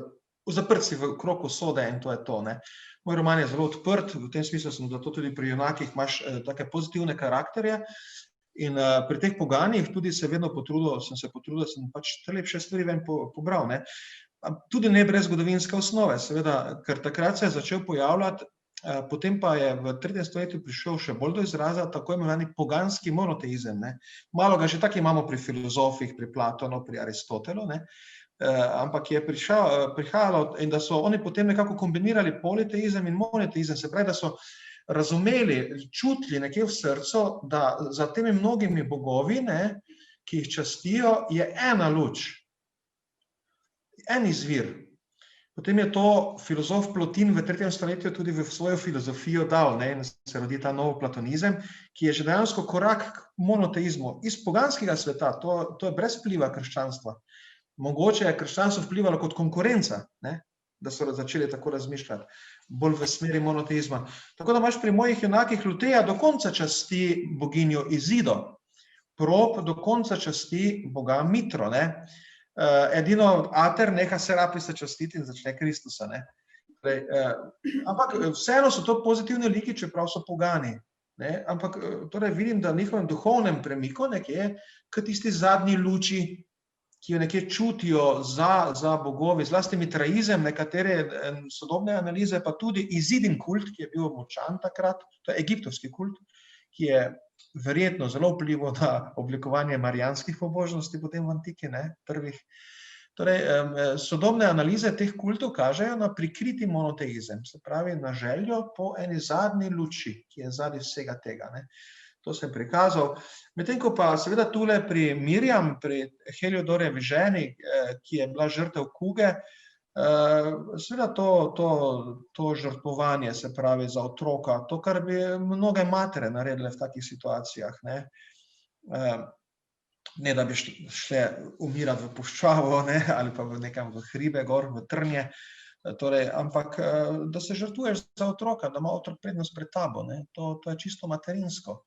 [SPEAKER 2] zaprt si v krog usode in to je to, ne. Moj roman je zelo odprt, v tem smislu sem zato tudi pri junakih imaš take pozitivne karakterje in pri teh pogajanjih tudi sem se potrudil, da sem pač te lepše stvari ven pobral, ne. Tudi ne brez zgodovinske osnove, seveda, ker takrat se je začel pojavljati, potem pa je v 3. stoletju prišel še bolj do izraza tako imenovani poganski monoteizem, ne. Malo ga že tako imamo pri filozofih, pri Platonu, pri Aristotelu, ne. Ampak je prihajalo in da so oni potem nekako kombinirali politeizem in monoteizem, se pravi, da so razumeli, čutili nekje v srcu, da za temi mnogimi bogovi, ne, ki jih častijo, je ena luč, en izvir. Potem je to filozof Plotin v 3. stoletju tudi v svojo filozofijo dal, ne, in se rodi ta novoplatonizem, ki je že dejansko korak k monoteizmu iz poganskega sveta, to je brez vpliva krščanstva. Mogoče je krščanstvo vplivalo kot konkurenca, ne, da so začeli tako razmišljati, bolj v smeri monoteizma. Tako da imaš pri mojih junakih Luteja do konca časti boginjo Izido, Prop do konca časti boga Mitro, ne. Edino Ater neha Serapisa častiti in začne Kristusa, ne. Ampak vseeno so to pozitivni liki, čeprav so pogani, ne. Ampak torej vidim, da njihovem duhovnem premiku nekje k tisti zadnji luči, ki jo nekje čutijo za bogovi, zlasti mitraizem, nekatere sodobne analize, pa tudi Izidin kult, ki je bil močan takrat, to je egiptovski kult, ki je verjetno zelo vplival na oblikovanje marijanskih pobožnosti potem v antiki, ne, prvih. Torej, sodobne analize teh kultov kažejo na prikriti monoteizem, se pravi na željo po eni zadnji luči, ki je zadnji vsega tega, ne. To sem prikazal. Medtem ko pa seveda tule pri Mirjam, pri Heliodorjevi ženi, ki je bila žrtev kuge, seveda to žrtvovanje, se pravi za otroka, to, kar bi mnoge matere naredile v takih situacijah, ne. Ne da bi šle umirati v puščavo, ne, ali pa v nekam v hribe gor, v trnje, Torej, ampak da se žrtvuješ za otroka, da ima otrok prednost pred tabo, ne? To je čisto materinsko.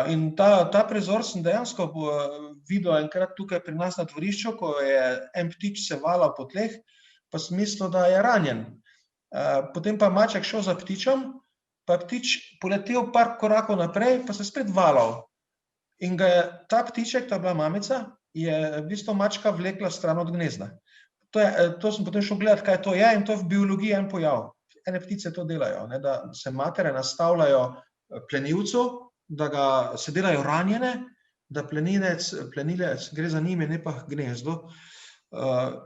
[SPEAKER 2] In ta prizor sem dejansko videl enkrat tukaj pri nas na dvorišču, ko je en ptič se valal po tleh, pa sem mislil, da je ranjen. Potem pa maček šel za ptičem, pa je ptič poletel par korakov naprej, pa se spet valal. In ga je ta ptiček, ta je bila mamica, je v bistvu mačka vlekla stran od gnezda. To sem potem šel gledati, kaj to je, in to je v biologiji en pojav. Ene ptice to delajo, ne, da se matere nastavljajo plenilcu, da ga se delajo ranjene, da plenilec gre za njimi, ne pa gnezdo.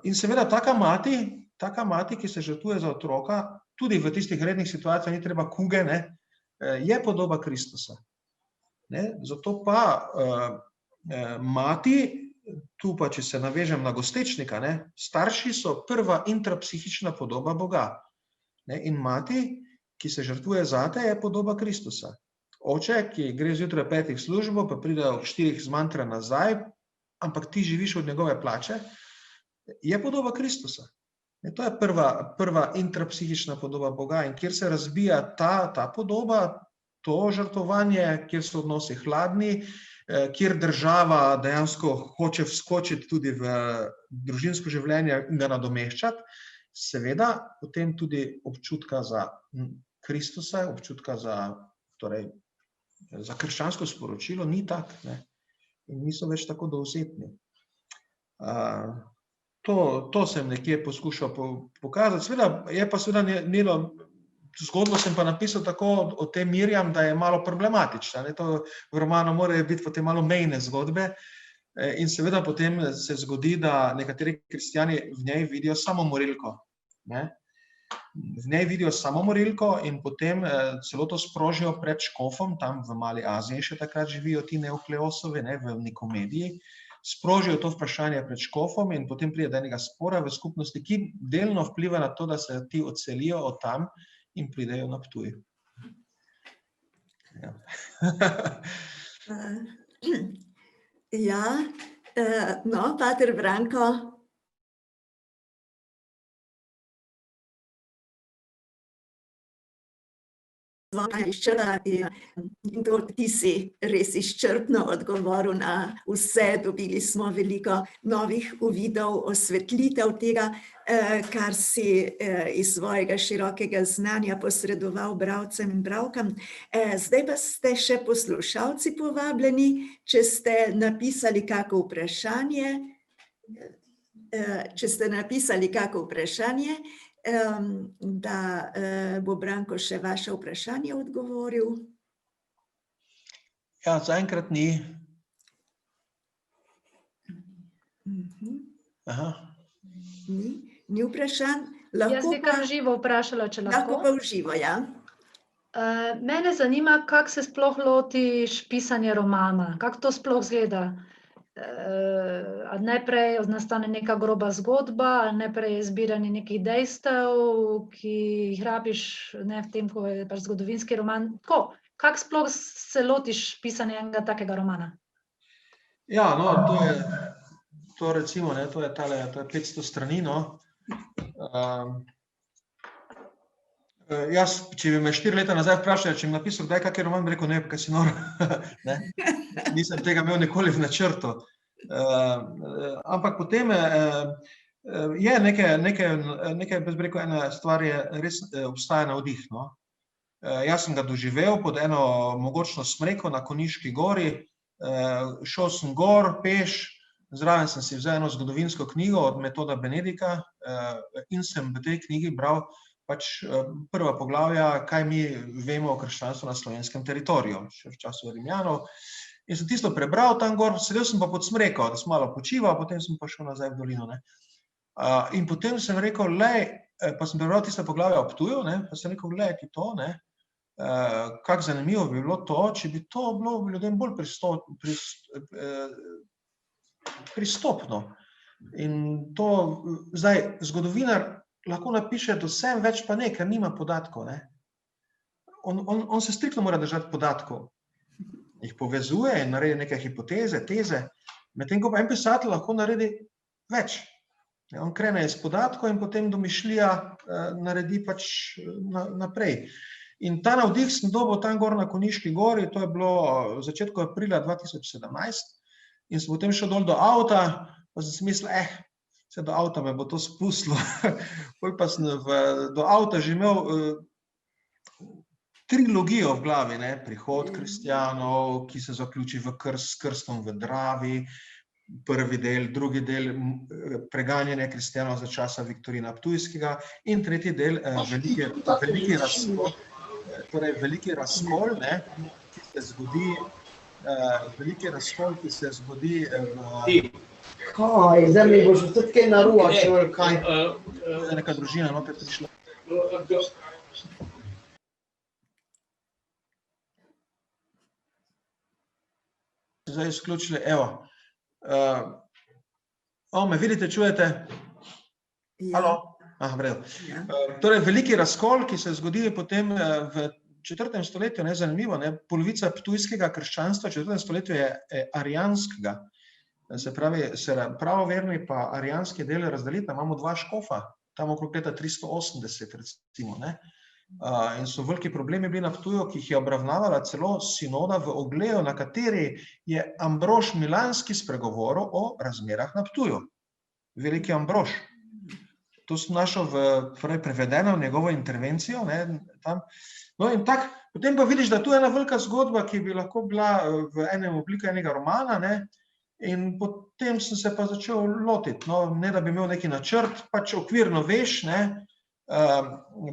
[SPEAKER 2] In seveda taka mati, ki se žrtvuje za otroka, tudi v tistih rednih situacijah ni treba kuge, ne, je podoba Kristusa. Ne, zato pa mati, tu pa, če se navežem na Gostečnika, ne, starši so prva intrapsihična podoba Boga. Ne, in mati, ki se žrtvuje zate, je podoba Kristusa. Oče, ki gre zjutraj 5 v službo, pa pride ob 4 z mantra nazaj, ampak ti živiš od njegove plače, je podoba Kristusa. Ne, to je prva intrapsihična podoba Boga, in kjer se razbija ta podoba, to žrtvovanje, kjer so odnosi hladni, kjer država dejansko hoče vskočiti tudi v družinsko življenje in ga nadomeščati, seveda potem tudi občutka za Kristusa, občutka za krščansko sporočilo ni tak, ne, in niso več tako dovzetni. To sem nekje poskušal pokazati. Seveda je pa njeno zgodbo sem pa napisal tako o tem Mirjam, da je malo problematična. To v romanu morajo biti potem malo mejne zgodbe in seveda potem se zgodi, da nekateri kristjani v njej vidijo samomorilko. V njej vidijo samomorilko in potem celo to sprožijo pred škofom, tam v Mali Aziji še takrat živijo ti Neokleosovi, v Nikomediji, sprožijo to vprašanje pred škofom in potem pride do enega spora v skupnosti, ki delno vpliva na to, da se ti odselijo od tam in pridejo na Ptuj. Ja.
[SPEAKER 1] Ja, no, pater Branko. Ti si res izčrpno odgovoril na vse, dobili smo veliko novih uvidov, osvetlitev tega, kar si iz svojega širokega znanja posredoval bralcem in bralkam. Zdaj pa ste še poslušalci povabljeni, če ste napisali kako vprašanje, da bo Branko še vaše vprašanje odgovoril.
[SPEAKER 2] Ja, zaenkrat ni.
[SPEAKER 1] Ni vprašanj?
[SPEAKER 3] Jaz bi kar živo vprašala, če lahko.
[SPEAKER 1] Lahko pa v živo, ja.
[SPEAKER 3] Mene zanima, kako se sploh lotiš pisanja romana, kako to sploh izgleda. Najprej nastane neka groba zgodba, ali najprej je zbiranje nekih dejstev, ki jih rabiš v tem, ko je pač zgodovinski roman. Tako, kako sploh se lotiš pisanja enega takega romana?
[SPEAKER 2] Ja, no, to recimo, to je 500 strani, no. Jaz, če bi me 4 leta nazaj vprašali, če bi napisal kdaj kakšen roman, bi rekel, ne, kaj si nor. Nisem tega imel nikoli v načrtu. Ampak potem je nekaj, bi rekel, ena stvar je, res obstaja navdih, no. Jaz sem ga doživel pod eno mogočno smreko na Konjiški gori, šel sem gor, peš, zraven sem si vzel eno zgodovinsko knjigo od Metoda Benedika in sem v tej knjigi bral pač prva poglavja, kaj mi vemo o krščanstvu na slovenskem teritoriju, še v času Rimljanov. In sem tisto prebral tam gor, sedel sem pa pod smreko, da sem malo počival, potem sem pa šel nazaj v dolino. In potem sem rekel, pa sem prebral tiste poglavja o Ptuju, pa sem rekel, ti to, kako zanimivo bi bilo to, če bi to bilo ljudem bolj pristopno. In to zdaj zgodovinar lahko napiše do sem, več pa ne, ker nima podatkov. On se striktno mora držati podatkov. Jih povezuje in naredi neke hipoteze, teze, medtem ko pa en pisatelj lahko naredi več. On krene iz podatkov in potem domišljija naredi pač naprej. In ta navdih sem dobil tam gor na Konjiški gori, to je bilo v začetku aprila 2017, in sem potem šel dol do avta, pa sem si mislil, vse do avta me bo to spustilo. Pol pa sem do avta že imel trilogijo v glavi, prihod kristjanov, ki se zaključi s krstom v Dravi, prvi del, drugi del preganjanje kristjanov za časa Viktorina Ptujskega in tretji del veliki razkol, ki se zgodi
[SPEAKER 4] Kaj, zdaj mi boš tudi kaj naruval, kaj?
[SPEAKER 2] Neka družina noter prišla. Zdaj izključili, evo. Me vidite, čujete? Halo? V redu. Torej, veliki razkol, ki se zgodi potem v 4. stoletju, zanimivo, polovica ptujskega krščanstva v 4. stoletju je arijanskega. Se pravi, se pravoverni pa arijanski del razdelita, imamo dva škofa, tam okrog leta 380 recimo, in so veliki problemi bili na Ptuju, ki jih je obravnavala celo sinoda v Ogleju, na kateri je Ambrož Milanski spregovoril o razmerah na Ptuju. Veliki Ambrož. To sem našel prevedeno v njegovo intervencijo. No in tako, potem pa vidiš, da tu je ena velika zgodba, ki bi lahko bila v enem obliku enega romana, in potem sem se pa začel lotiti, ne da bi imel neki načrt, pač okvirno veš,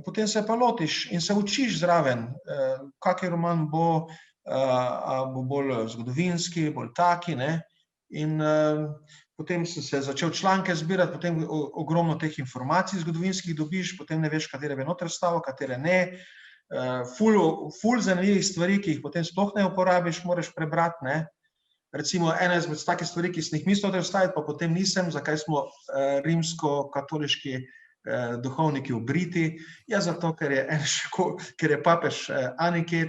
[SPEAKER 2] potem se pa lotiš in se učiš zraven, kak roman bo, bo bolj zgodovinski, bolj taki, in potem sem se začel članke zbirati, potem ogromno teh informacij zgodovinskih dobiš, potem ne veš, katere bi noter stavil, katere ne, ful zanimivih stvari, ki jih potem sploh ne uporabiš, moraš prebrati, recimo ena izmed takih stvari, ki sem jih mislil noter vstaviti, pa potem nisem, zakaj smo rimsko-katoliški duhovniki obriti, zato, ker je papež Aniket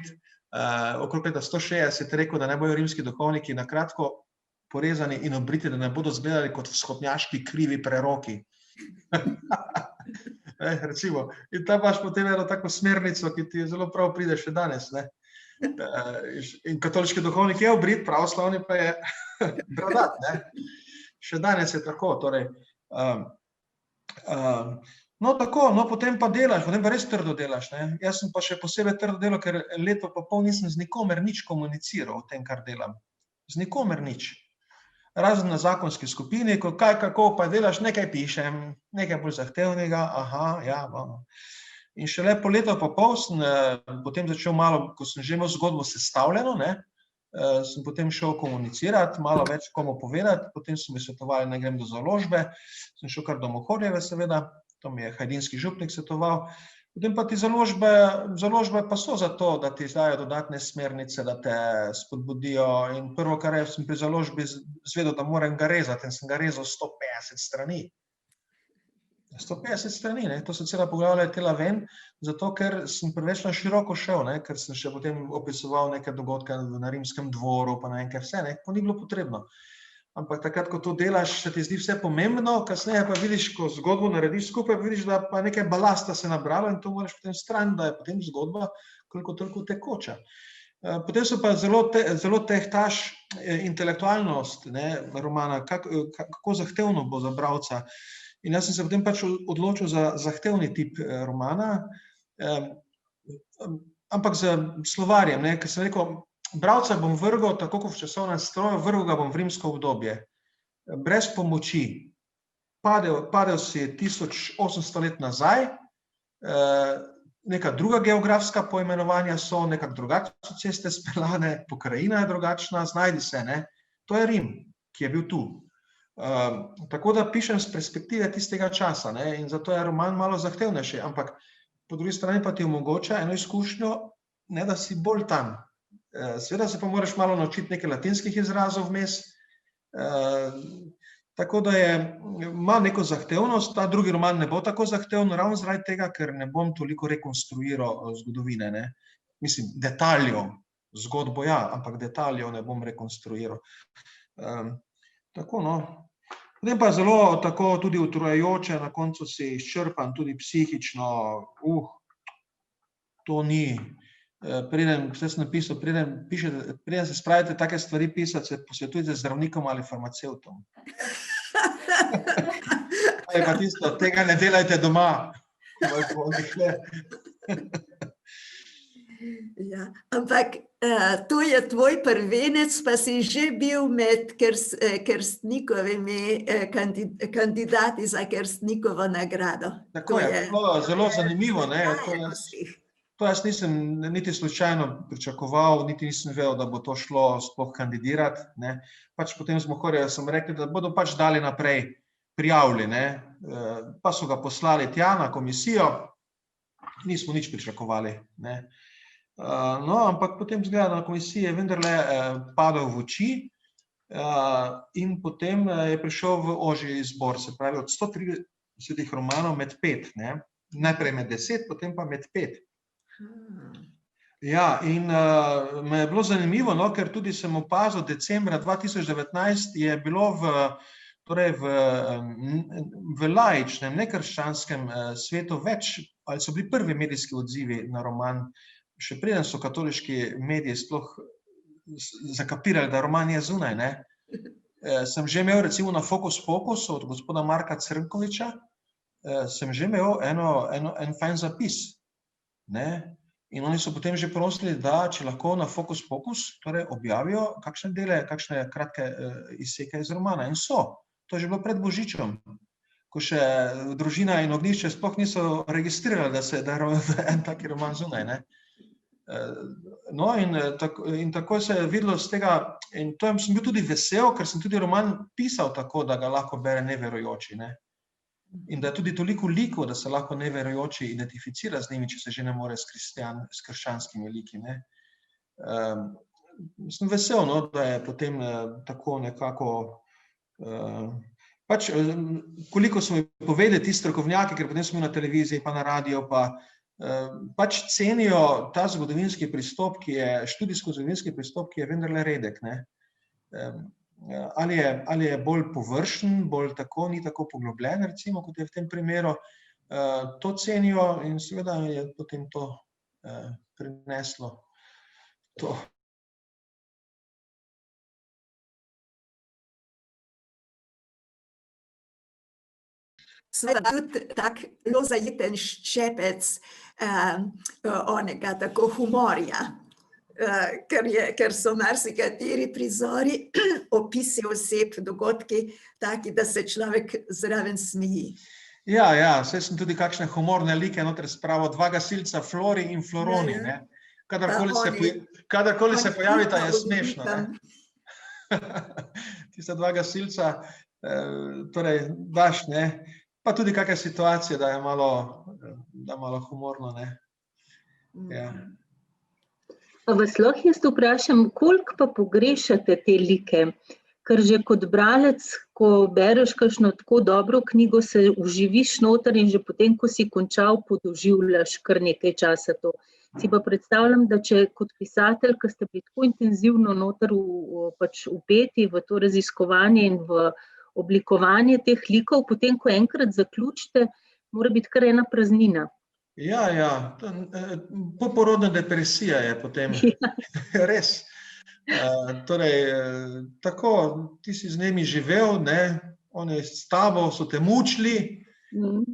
[SPEAKER 2] okrog leta 160 rekel, da ne bojo rimski duhovniki na kratko porezani in obriti, da ne bodo izgledali kot vzhodnjaški krivi preroki. Recimo, in tam imaš potem eno tako smernico, ki ti zelo prav pride še danes. In katoliški duhovnik je obrit, pravoslavni pa je bradat. Še danes je tako, torej. No, tako, potem pa delaš, potem pa res trdo delaš. Jaz sem pa še posebej trdo delal, ker leto pa pol nisem z nikomer nič komuniciral o tem, kar delam. Z nikomer nič. Razen na zakonski skupini, kako pa delaš, nekaj pišem, nekaj bolj zahtevnega, In šele po leto pa pol sem potem začel malo, ko sem že imel zgodbo sestavljeno, sem potem šel komunicirati, malo več komu povedati, potem so mi svetovali, da grem do založbe, sem šel kar do Mohorjeve seveda, to mi je hajdinski župnik svetoval, potem pa ti založbe pa so za to, da ti izdajo dodatne smernice, da te spodbudijo, in prvo, kar sem pri založbi izvedel, da moram ga rezati, in sem ga rezal 150 strani. 150 strani, to so cela poglavja letela ven, zato ker sem preveč na široko šel, ker sem še potem opisoval neke dogodke na Rimskem dvoru, pa ne vem kaj vse, to ni bilo potrebno. Ampak takrat, ko to delaš, se ti zdi vse pomembno, kasneje pa vidiš, ko zgodbo narediš skupaj, vidiš, da pa nekaj balasta se nabralo in to moraš potem stran, da je potem zgodba koliko toliko tekoča. Potem so pa zelo tehtaš intelektualnost romana, kako zahtevno bo za bralca. In jaz sem se potem pač odločil za zahtevni tip romana, ampak z slovarjem, ker sem rekel, bralca bom vrgel, tako kot v časovnem stroju, vrgel ga bom v rimsko obdobje, brez pomoči. Padel si 1800 let nazaj, neka druga geografska poimenovanja so, nekako drugače so ceste speljane, pokrajina je drugačna, znajdi se, to je Rim, ki je bil tu. Tako da pišem z perspektive tistega časa, in zato je roman malo zahtevnejši, ampak po drugi strani pa ti omogoča eno izkušnjo, da si bolj tam. Seveda se pa moraš malo naučiti nekaj latinskih izrazov vmes, tako da ima neko zahtevnost, ta drugi roman ne bo tako zahteven, ravno zaradi tega, ker ne bom toliko rekonstruiral zgodovine, mislim, detaljev, zgodbo ampak detaljev ne bom rekonstruiral. Tako, Potem pa zelo tako tudi utrujajoče, na koncu si izčrpan, tudi psihično, to ni. Preden sem napisal, preden se spravite take stvari pisati, se posvetujte z zdravnikom ali farmacevtom. Ali pa tisto, tega ne delajte doma.
[SPEAKER 1] Ja, ampak to je tvoj prvenec, pa si že bil med Krstnikovimi kandidati za Krstnikovo nagrado.
[SPEAKER 2] Tako je, bilo zelo zanimivo, ne? To jaz nisem niti slučajno pričakoval, niti nisem vedel, da bo to šlo sploh kandidirati, ne. Pač potem sem rekli, da bodo pač dali naprej prijavili, ne. Pa so ga poslali tja na komisijo, nismo nič pričakovali, ne. No, ampak potem zgleda na komisiji je vendarle padel v oči in potem je prišel v ožji izbor, se pravi od 130 romanov med 5, ne. Najprej med 10, potem pa med 5. Ja, in me je bilo zanimivo, no, ker tudi sem opazil, decembra 2019 je bilo v laičnem, nekrščanskem svetu več, ali so bili prvi medijski odzivi na roman, še preden so katoliški mediji sploh zakapirali, da roman je zunaj, ne. Sem že imel recimo na Fokus Pokusu od gospoda Marka Crnkoviča, sem že imel en fajn zapis, ne. In oni so potem že prosili, da če lahko na Fokus Pokus torej objavijo kakšne dele, kakšne kratke izseke iz romana. In so. To je že bilo pred Božičem, ko še Družina in Ognjišče sploh niso registrirali, da je en taki roman zunaj, ne. No, in tako se je videlo z tega, in to sem bil tudi vesel, ker sem tudi roman pisal tako, da ga lahko bere neverujoči, ne. In da je tudi toliko likov, da se lahko neverujoči identificira z njimi, če se že ne more s krščanskimi liki, ne. Sem vesel, no, da je potem tako nekako, pač koliko so mi povedali ti strokovnjaki, ker potem smo na televiziji pa na radio, pa pač cenijo ta zgodovinski pristop, študijsko-zgodovinski pristop, ki je vendarle redek, ne. Ali je bolj površen, bolj tako, ni tako poglobljen, recimo, kot je v tem primeru, to cenijo in seveda je potem to prineslo to.
[SPEAKER 1] Seveda tudi tak zelo zajeten ščepec onega tako humorja, ker so marsikateri prizori, opisi oseb, dogodki taki, da se človek zraven smeji.
[SPEAKER 2] Ja, saj sem tudi kakšne humorne like noter spravil, 2 gasilca, Flori in Floroni, ne. Kadarkoli se pojavita, je smešno, ne. Tista 2 gasilca, torej daš, ne, pa tudi kakšna situacija, da je malo humorno, ne. Ja.
[SPEAKER 5] Pa vas lahko jaz vprašam, koliko pa pogrešate te like? Ker že kot bralec, ko bereš kakšno tako dobro knjigo, se uživiš noter in že potem, ko si končal, podoživljaš kar nekaj časa to. Si pa predstavljam, da če kot pisatelj, ki ste bili tako intenzivno noter pač vpeti v to raziskovanje in v oblikovanje teh likov, potem, ko enkrat zaključite, mora biti kar ena praznina.
[SPEAKER 2] Ja, poporodna depresija je potem, res. Torej, tako, ti si z njimi živel, ne, oni s tabo so te mučili,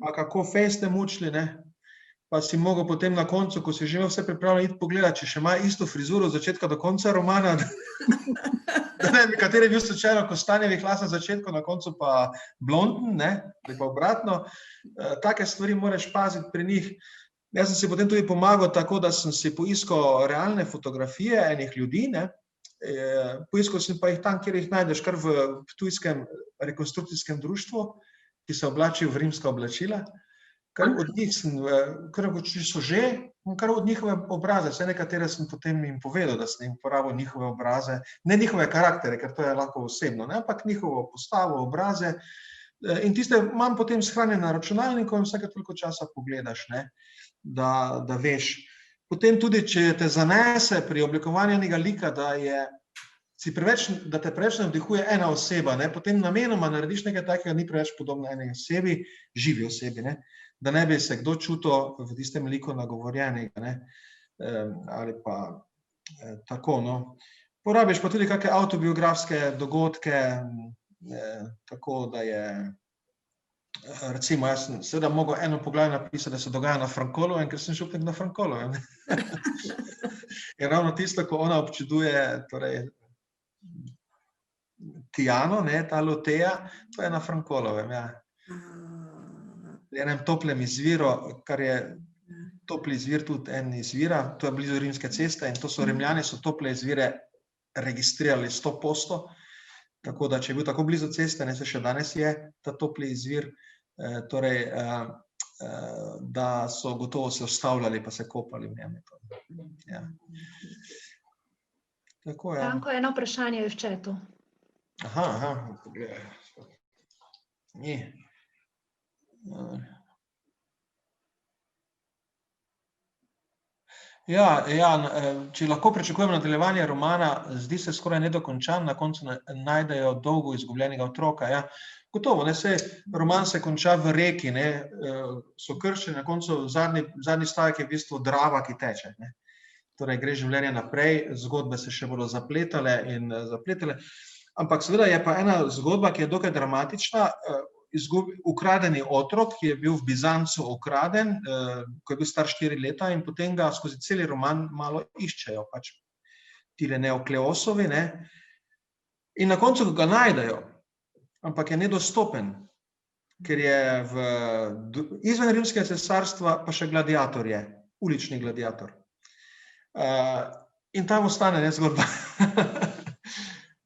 [SPEAKER 2] pa kako fejst te mučili, ne. Pa si mogel potem na koncu, ko si že imel vse pripravljeno, iti pogledati, če še ima isto frizuro od začetka do konca romana, da ne bi kateri bil slučajno kostanjevih las na začetku, na koncu pa blonden, ne, ali pa obratno. Take stvari moraš paziti pri njih. Jaz sem si potem tudi pomagal tako, da sem si poiskal realne fotografije enih ljudi, ne. Poiskal sem pa jih tam, kjer jih najdeš, kar v ptujskem rekonstrukcijskem društvu, ki se oblačijo v rimska oblačila. Kar od njih so že, kar od njihove obraze, vse nekatere sem potem jim povedal, da sem jim uporabil njihove obraze, ne njihove karaktere, ker to je lahko osebno, ne, ampak njihovo postavo, obraze, in tiste imam potem shranjene na računalniku in vsake toliko časa pogledaš, ne, da veš. Potem tudi, če te zanese pri oblikovanju enega lika, da je da te preveč navdihuje ena oseba, ne, potem namenoma narediš nekaj takega, ni preveč podobno eni osebi, živi osebi, ne, da ne bi se kdo čutil v tistem liku nagovorjenega, ne, ali pa tako, no. Porabiš pa tudi kakšne avtobiografske dogodke, tako da je, recimo, jaz sem seveda mogel eno poglavje napisati, da se dogaja na Frankolovem, ker sem župnik na Frankolovem. In ravno tisto, ko ona občuduje, torej, Tijano, ne, ta Loteja, to je na Frankolovem, ja. V enem toplem izviru, kar je topli izvir tudi en izvira, to je blizu Rimske ceste in to so Rimljani, so tople izvire registrirali 100%, tako da, če je bil tako blizu ceste, ne, se še danes je ta topli izvir, torej, da so gotovo se ustavljali pa se kopali v njem. Ja. Tako, ja.
[SPEAKER 3] Branko, eno vprašanje je v chatu.
[SPEAKER 2] Aha, ni. Ja, če lahko pričakujemo nadaljevanje romana, zdi se skoraj nedokončan, na koncu najdejo dolgo izgubljenega otroka, ja. Gotovo, ne, saj roman se konča v reki, ne, so krščeni, na koncu zadnji stavek je v bistvu Drava, ki teče, ne. Torej gre življenje naprej, zgodbe se še bodo zapletale in zapletale, ampak seveda je pa ena zgodba, ki je dokaj dramatična, ukradeni otrok, ki je bil v Bizancu ukraden, ko je bil star 4 leta in potem ga skozi celi roman malo iščejo, pač tile Neokleosovi, ne, in na koncu ga najdejo, ampak je nedostopen, ker je izven Rimskega cesarstva pa še gladiator je, ulični gladiator. In tam ostane, ne, zgodba.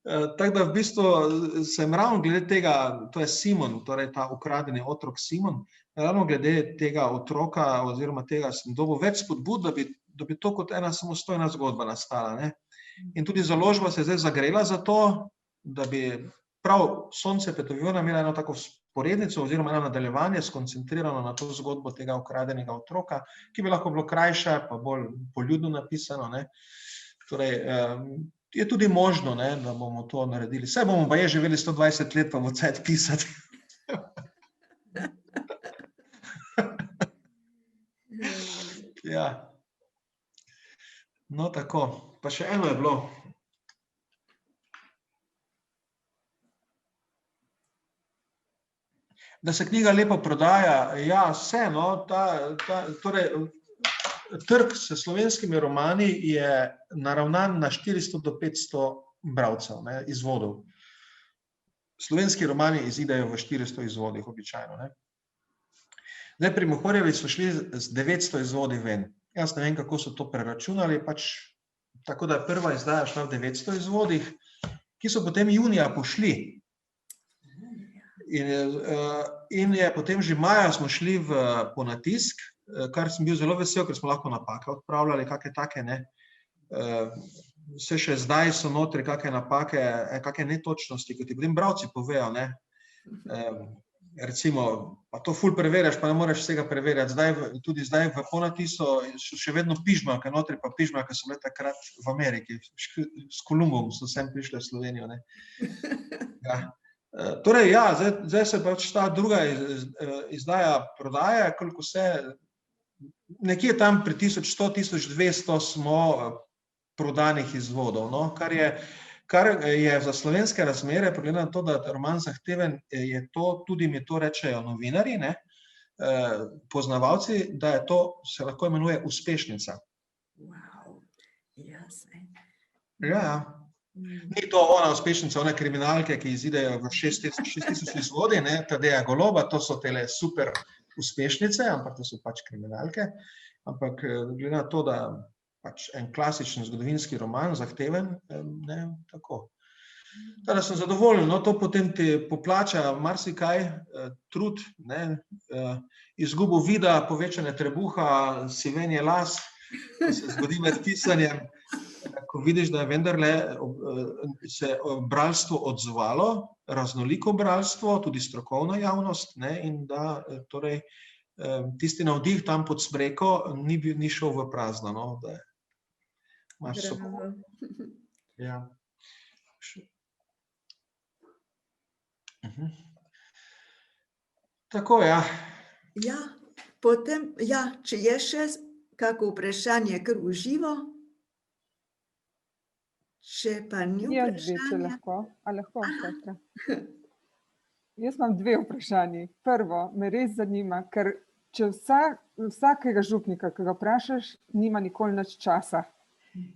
[SPEAKER 2] Tako da v bistvu sem ravno glede tega, to je Simon, torej ta ukradeni otrok Simon, ravno glede tega otroka oziroma tega sem dobil več spodbud, da bi to kot ena samostojna zgodba nastala, ne. In tudi založba se je zdaj zagrela za to, da bi prav Sonce Petoviona imela eno tako vzporednico oziroma eno nadaljevanje skoncentrirano na to zgodbo tega ukradenega otroka, ki bi lahko bilo krajše pa bolj poljudno napisano, ne. Torej, je tudi možno, ne, da bomo to naredili. Saj bomo baje živeli 120 let, pa bo cajt pisati. Ja. No, tako. Pa še eno je bilo. Da se knjiga lepo prodaja, ja, vse, no, torej, trg s slovenskimi romani je naravnan na 400 do 500 bralcev, ne, izvodov. Slovenski romani izidejo v 400 izvodih običajno, ne. Zdaj, pri Mohorjevi so šli z 900 izvodi ven. Jaz ne vem, kako so to preračunali, pač tako da je prva izdaja šla v 900 izvodih, ki so potem junija pošli. In je potem že maja smo šli v ponatisk, kar sem bil zelo vesel, ker smo lahko napake odpravljali, kakšne take, ne. Vse še zdaj so notri kakšne napake, kakšne netočnosti, ko ti potem bralci povejo, ne. Recimo, pa to ful preverjaš, pa ne moreš vsega preverjati. Tudi zdaj v ponatisu še vedno pižmalke notri, pa pižmalke so bile takrat v Ameriki. S Kolumbom so sem prišle v Slovenijo, ne. Ja. Torej, ja, zdaj se pač ta druga izdaja prodaja, koliko vse, nekje tam pri 1100, 1200 smo prodanih izvodov, no, kar je za slovenske razmere, glede na to, da je roman zahteven, je to, tudi mi to rečejo novinarji, ne, poznavalci, da je to, se lahko imenuje uspešnica.
[SPEAKER 1] Wow, jaz.
[SPEAKER 2] Ja. Ni to ona uspešnica, one kriminalke, ki izidejo v 6000 izvodi, ne, Tadeja Goloba, to so tele super uspešnice, ampak to so pač kriminalke. Ampak glede na to, da pač en klasičen zgodovinski roman, zahteven, ne, tako. Teda sem zadovoljen, no, to potem ti poplača marsikaj, trud, ne, izgubo vida, povečanje trebuha, sivenje las, ko se zgodi med pisanjem, ko vidiš, da je vendarle se bralstvo odzvalo, raznoliko bralstvo, tudi strokovna javnost, ne, in da torej tisti navdih tam pod smreko ni šel v prazno, no, da imaš soko. Ja. Tako, ja.
[SPEAKER 1] Ja, potem, ja, če je še kako vprašanje kar v živo? Če pa ni
[SPEAKER 6] Jaz bi, če
[SPEAKER 1] vprašanja,
[SPEAKER 6] lahko. A lahko, Petra? Jaz imam 2 vprašanji. Prvo, me res zanima, ker če vsakega župnika, ki ga vprašaš, nima nikoli nič časa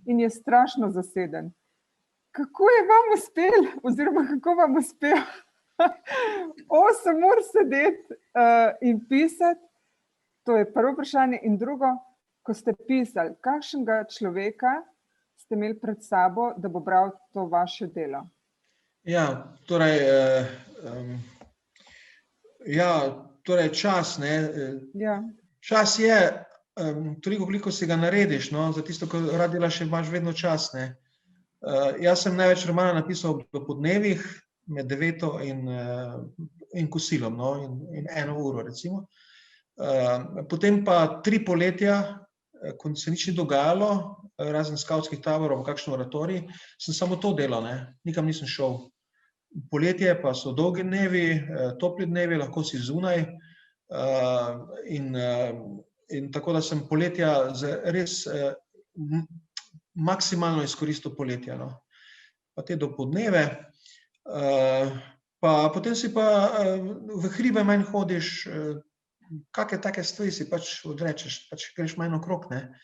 [SPEAKER 6] in je strašno zaseden. Kako je vam uspelo, oziroma kako vam uspelo 8 ur sedeti in pisati? To je prvo vprašanje. In drugo, ko ste pisali, kakšnega človeka ste imeli pred sabo, da bo bral to vaše delo?
[SPEAKER 2] Ja, torej, čas, ne.
[SPEAKER 6] Ja.
[SPEAKER 2] Čas je, toliko, koliko si ga narediš, no, za tisto, ko rad delaš, imaš vedno čas, ne. Jaz sem največ romana napisal v podnevih, med 9 in kosilom, no, in 1 uro, recimo. Potem pa 3 poletja, ko se nič ni dogajalo, razen skavtskih taborov, kakšen oratorij, sem samo to delal, ne, nikam nisem šel. Poletje pa so dolgi dnevi, topli dnevi, lahko si zunaj, in tako da sem poletja res maksimalno izkoristil poletja, no. Pa te dopoldneve, pa potem si pa v hribe manj hodiš, kakšne take stvari si pač odrečeš, pač greš manj okrog, ne.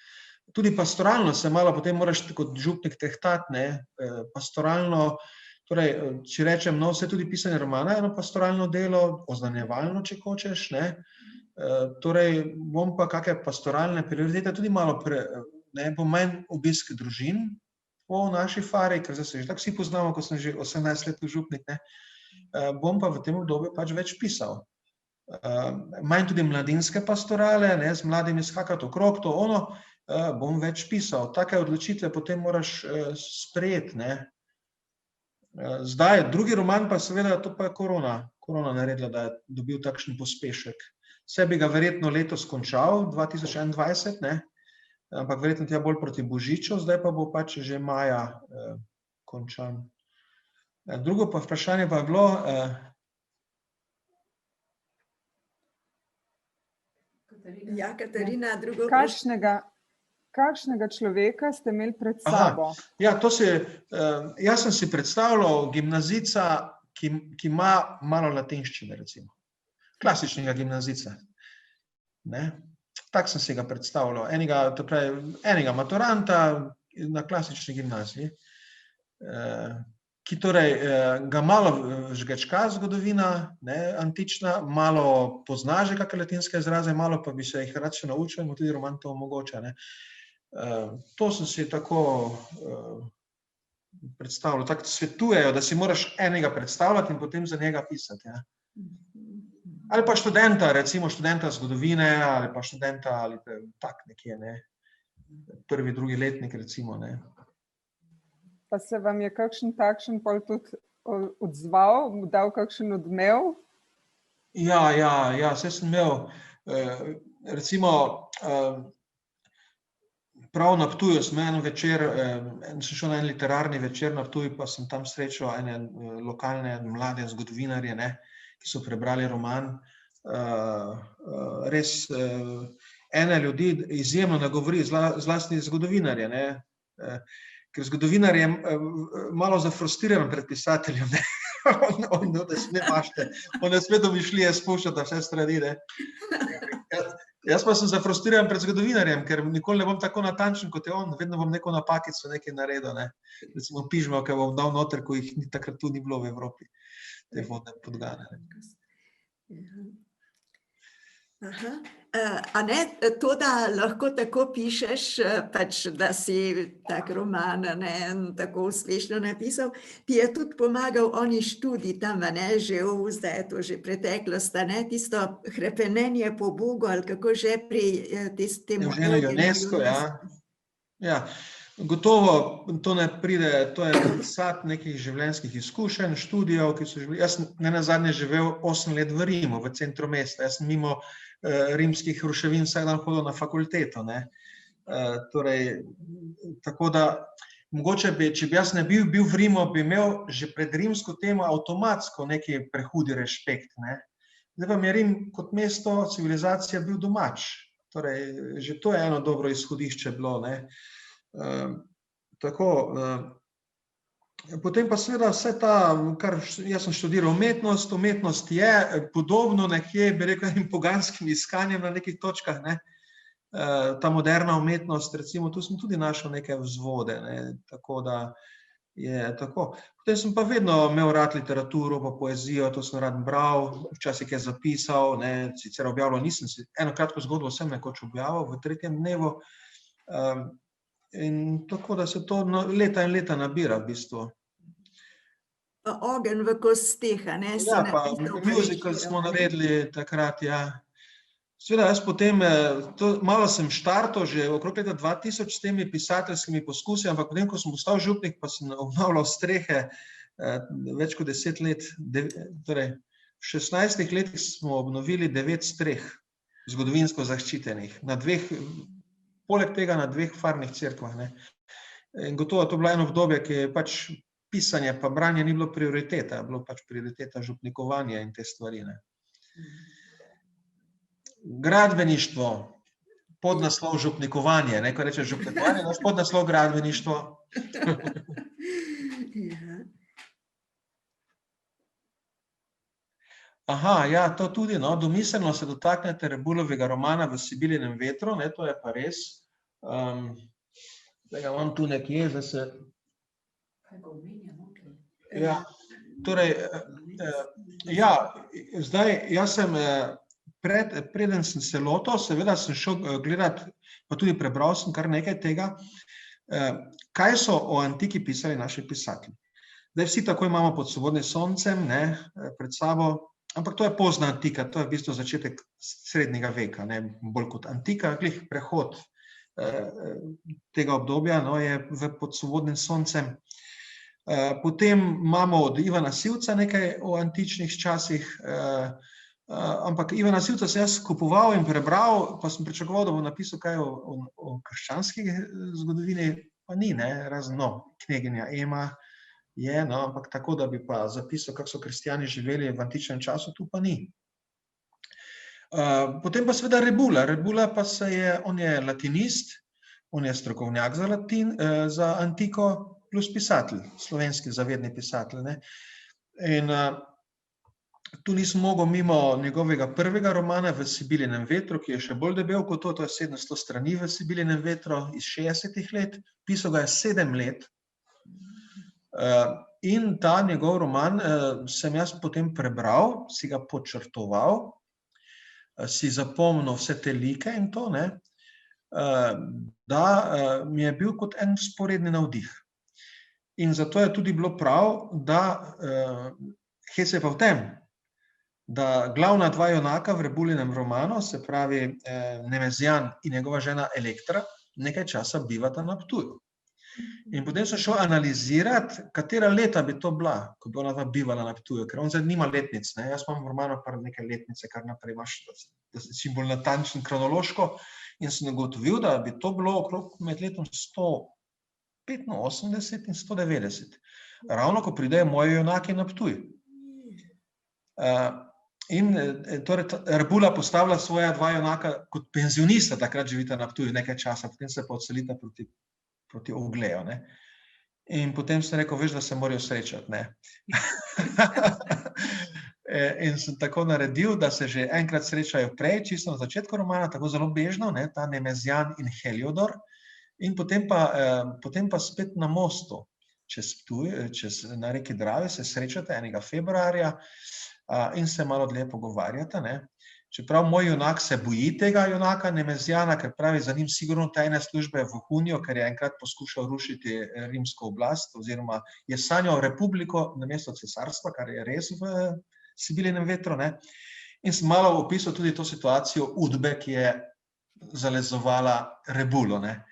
[SPEAKER 2] Tudi pastoralno se malo potem moraš kot župnik tehtati, ne, pastoralno, torej, če rečem, no, vse tudi pisanje romana je eno pastoralno delo, oznanjevalno, če hočeš, ne, torej, bom pa kakšne pastoralne prioritete tudi malo bom manj obisk družin po naši fari, ker zdaj se že tako vsi poznamo, ko sem že 18 let župnik, ne, bom pa v tem obdobju pač več pisal. Manj tudi mladinske pastorale, ne, z mladimi skakati okrog, to ono, bom več pisal. Take odločitve potem moraš sprejeti, ne. Zdaj, drugi roman pa seveda, to pa je korona naredila, da je dobil takšen pospešek. Saj bi ga verjetno letos končal, 2021, ne, ampak verjetno tja bolj proti Božiču, zdaj pa bo pač že maja končan. Drugo pa vprašanje pa je bilo,
[SPEAKER 1] ja, Katarina, drugo vprašanje.
[SPEAKER 6] Kakšnega človeka ste imeli pred sabo?
[SPEAKER 2] Ja, jaz sem si predstavljal gimnazijca, ki ima malo latinščine, recimo. Klasičnega gimnazijca. Ne? Tako sem si ga predstavljal. Enega maturanta na klasični gimnaziji, ki torej ga malo žgečka zgodovina, ne, antična, malo pozna že kakšne latinske izraze, malo pa bi se jih rad še naučil, in mu tudi roman to omogoča, ne. To sem si tako predstavljal, tako svetujejo, da si moraš enega predstavljati in potem za njega pisati, ja. Ali pa študenta, recimo študenta zgodovine, ali pa študenta, ali tak nekje, ne. 1., 2. letnik, recimo, ne.
[SPEAKER 6] Pa se vam je kakšen takšen pol tudi odzval, mu dal kakšen odmev?
[SPEAKER 2] Ja, saj sem imel, recimo, prav na Ptuju sem en večer, sem šel na en literarni večer na Ptuj, pa sem tam srečal ene lokalne mlade zgodovinarje, ne, ki so prebrali roman. Res ene ljudi izjemno nagovori, zlasti zgodovinarje, ne, ker zgodovinar je malo zafrustriran pred pisateljem, ne. On ne sme domišljije spuščati na vse strani, ne. Jaz pa sem zafrustriran pred zgodovinarjem, ker nikoli ne bom tako natančen, kot je on, vedno bom neko napakico nekaj naredil, ne. Recimo pižmo, ki bom dal noter, ko jih takrat tu ni bilo v Evropi, te vodne podgane.
[SPEAKER 1] Aha. A ne, to, da lahko tako pišeš, pač, da si tak roman, ne, tako uspešno napisal, ti je tudi pomagal oni študij tam, ne, že zdaj je to že preteklost, ne, tisto hrepenenje po Bogu, ali kako že pri tistem...
[SPEAKER 2] Evgeniju Ionescu, ja. Ja, gotovo to ne pride, to je sad nekih življenjskih izkušenj, študijev, ki so jaz sem nenazadnje živel 8 let v Rimu, v centru mesta, jaz sem mimo rimskih ruševin vsak dan hodil na fakulteto, ne. Torej, tako da mogoče če bi jaz ne bil v Rimu, bi imel že pred rimsko temo avtomatsko neki prehudi respekt, ne. Zdaj pa mi je Rim kot mesto, civilizacija bil domač. Torej, že to je eno dobro izhodišče bilo, ne. Tako, potem pa seveda vse ta, jaz sem študiral umetnost, umetnost je podobno nekje, bi rekel, enim poganskim iskanjem na nekih točkah, ne. Ta moderna umetnost, recimo, tu sem tudi našel neke vzvode, ne, tako da je tako. Potem sem pa vedno imel rad literaturo pa poezijo, to sem rad bral, včasih je zapisal, ne, sicer objavljal nisem, eno kratko zgodbo sem nekoč objavil v 3. dnevu, in tako da se to leta in leta nabira v bistvu.
[SPEAKER 1] Pa Ogenj v kosteh, a ne?
[SPEAKER 2] Ja, pa musical smo naredili takrat, ja. Seveda, jaz potem, malo sem štartal že okrog leta 2000 s temi pisateljskimi poskusi, ampak potem, ko sem postal župnik, pa sem obnavljal strehe več kot 10 let, torej v 16 letih smo obnovili 9 streh, zgodovinsko zaščitenih, poleg tega na 2 farnih cerkvah, ne. In gotovo to je bilo eno obdobje, ki je pač pisanje pa branje ni bilo prioriteta, je bilo pač prioriteta župnikovanje in te stvari, ne. Gradbeništvo, podnaslov župnikovanje, ne, ko rečeš župnikovanje, naš podnaslov gradbeništvo. Aha, ja, to tudi, no, domiselno se dotaknete Rebulovega romana V Sibilinem vetru, ne, to je pa res. Zdaj ga imam tu nekje, zdaj se... Ja, torej, ja, zdaj, jaz sem preden sem se lotil, seveda sem šel gledat, pa tudi prebral sem kar nekaj tega, kaj so o antiki pisali naši pisatelji. Zdaj vsi tako imamo Pod svobodnim soncem, ne, pred sabo, ampak to je pozna antika, to je v bistvu začetek srednjega veka, ne, bolj kot antika, glih prehod tega obdobja, no, je Pod svobodnim soncem. Potem imamo od Ivana Sivca nekaj o antičnih časih, ampak Ivana Sivca sem jaz kupoval in prebral, pa sem pričakoval, da bo napisal kaj o krščanski zgodovini, pa ni, ne, razen, no, kneginja Ema je, no, ampak tako, da bi pa zapisal, kako so kristjani živeli v antičnem času, tu pa ni. Potem pa seveda Rebula pa on je latinist, on je strokovnjak za antiko, plus pisatelj, slovenski zavedni pisatelj, ne. In tu nisem mogel mimo njegovega prvega romana V Sibilinem vetru, ki je še bolj debel kot to je 700 strani V Sibilinem vetru iz 60 let, pisal ga je 7 let. In ta njegov roman sem jaz potem prebral, si ga podčrtoval, si zapomnil vse te like in to, ne, da mi je bil kot en vzporedni navdih. In zato je tudi bilo prav, da hec je pa v tem, da glavna 2 junaka v Rebulinem romanu, se pravi Nemezijan in njegova žena Elektra, nekaj časa bivata na Ptuju. In potem sem šel analizirati, katera leta bi to bila, ko bi ona bivala na Ptuju, ker on zdaj nima letnic, ne, jaz imam v romanu pa nekaj letnice, kar naprej imaš, da si čim bolj natančen kronološko, in sem ugotovil, da bi to bilo okrog med letom 185 in 190, ravno ko pridejo moji junaki na Ptuj. In torej Rebula postavlja svoja 2 junaka kot penzionista, takrat živita na Ptuju nekaj časa, potem se pa odselita proti Ogleju, ne. In potem sem rekel, veš, da se morajo srečati, ne. In sem tako naredil, da se že enkrat srečajo prej, čisto na začetku romana, tako zelo bežno, ne, ta Nemezijan in Heliodor, in potem pa spet na mostu čez Ptuj, na reki Dravi se srečate enega februarja in se malo dlje pogovarjata, ne. Čeprav moj junak se boji tega junaka Nemezijana, ker pravi, za njim sigurno tajne službe vohunijo, ker je enkrat poskušal rušiti rimsko oblast, oziroma je sanjal republiko namesto cesarstva, kar je res v Sibilinem vetru, ne. In sem malo opisal tudi to situacijo Udbe, ki je zalezovala Rebulo, ne.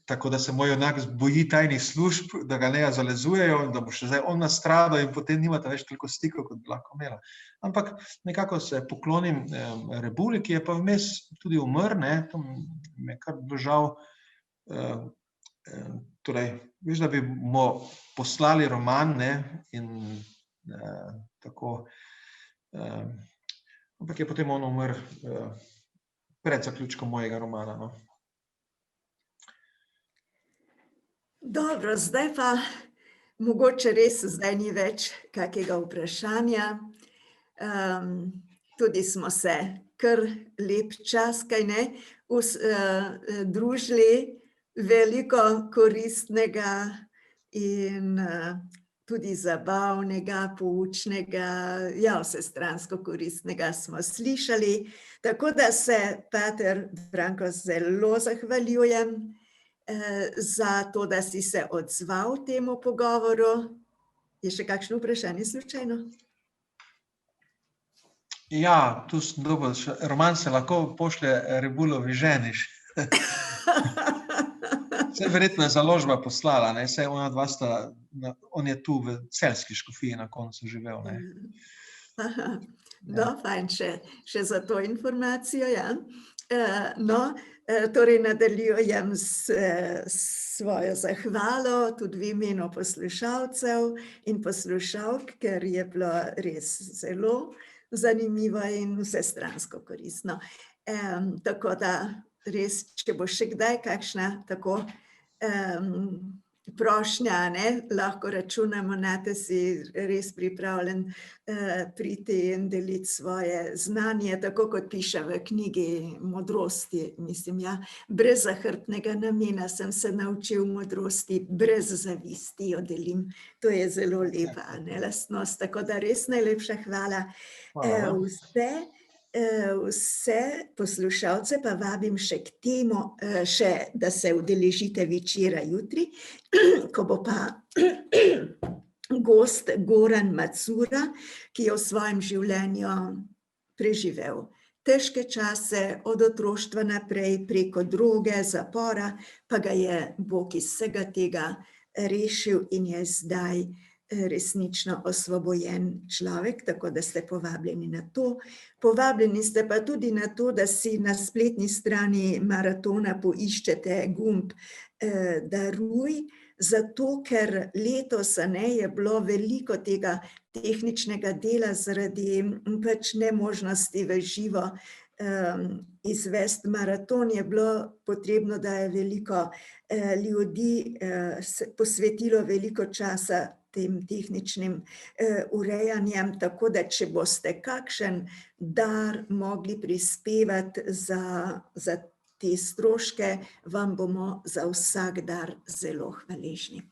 [SPEAKER 2] Tako da se moj junak boji tajnih služb, da ga ne zalezujejo in da bo še zdaj on nastradal in potem nimata več toliko stikov, kot bi lahko imela. Ampak nekako se poklonim Rebuli, ki je pa vmes tudi umrl, ne, to mi je kar bilo žal, Torej, veš, da bi mu poslali roman, ne, in tako, ampak je potem on umrl pred zaključkom mojega romana, no.
[SPEAKER 1] Dobro, zdaj pa mogoče res zdaj ni več kakega vprašanja. Tudi smo se kar lep čas, kaj ne, družili, veliko koristnega in tudi zabavnega, poučnega, ja, vsestransko koristnega smo slišali. Tako da se, pater Branko, zelo zahvaljujem za to, da si se odzval temu pogovoru. Je še kakšno vprašanje slučajno?
[SPEAKER 2] Ja, tu sem dobil, roman se lahko pošlje Rebulovi ženi. Saj verjetno je založba poslala, ne, saj ona dva sta, on je tu v Celjski škofiji na koncu živel, ne.
[SPEAKER 1] No, fajn, še za to informacijo, ja. No, torej nadaljujem svojo zahvalo tudi v imenu poslušalcev in poslušalk, ker je bilo res zelo zanimivo in vsestransko koristno. Tako da res, če bo še kdaj kakšna tako prošnja, ne, lahko računamo nate, si res pripravljen priti in deliti svoje znanje, tako kot piše v knjigi Modrosti, mislim, ja, brez zahrbtnega namena sem se naučil modrosti, brez zavisti jo delim. To je zelo lepa, ne, lastnost, tako da res najlepša hvala. Vse poslušalce pa vabim še k temu, še da se udeležite večera jutri, ko bo pa gost Goran Macura, ki je v svojem življenju preživel težke čase, od otroštva naprej, preko droge, zapora, pa ga je Bog iz vsega tega rešil in je zdaj resnično osvobojen človek, tako da ste povabljeni na to. Povabljeni ste pa tudi na to, da si na spletni strani maratona poiščete gumb Daruj, zato ker letos, ne, je bilo veliko tega tehničnega dela zaradi pač nemožnosti v živo izvesti maraton, je bilo potrebno, da je veliko ljudi posvetilo veliko časa tem tehničnim urejanjem, tako da če boste kakšen dar mogli prispevati za te stroške, vam bomo za vsak dar zelo hvaležni.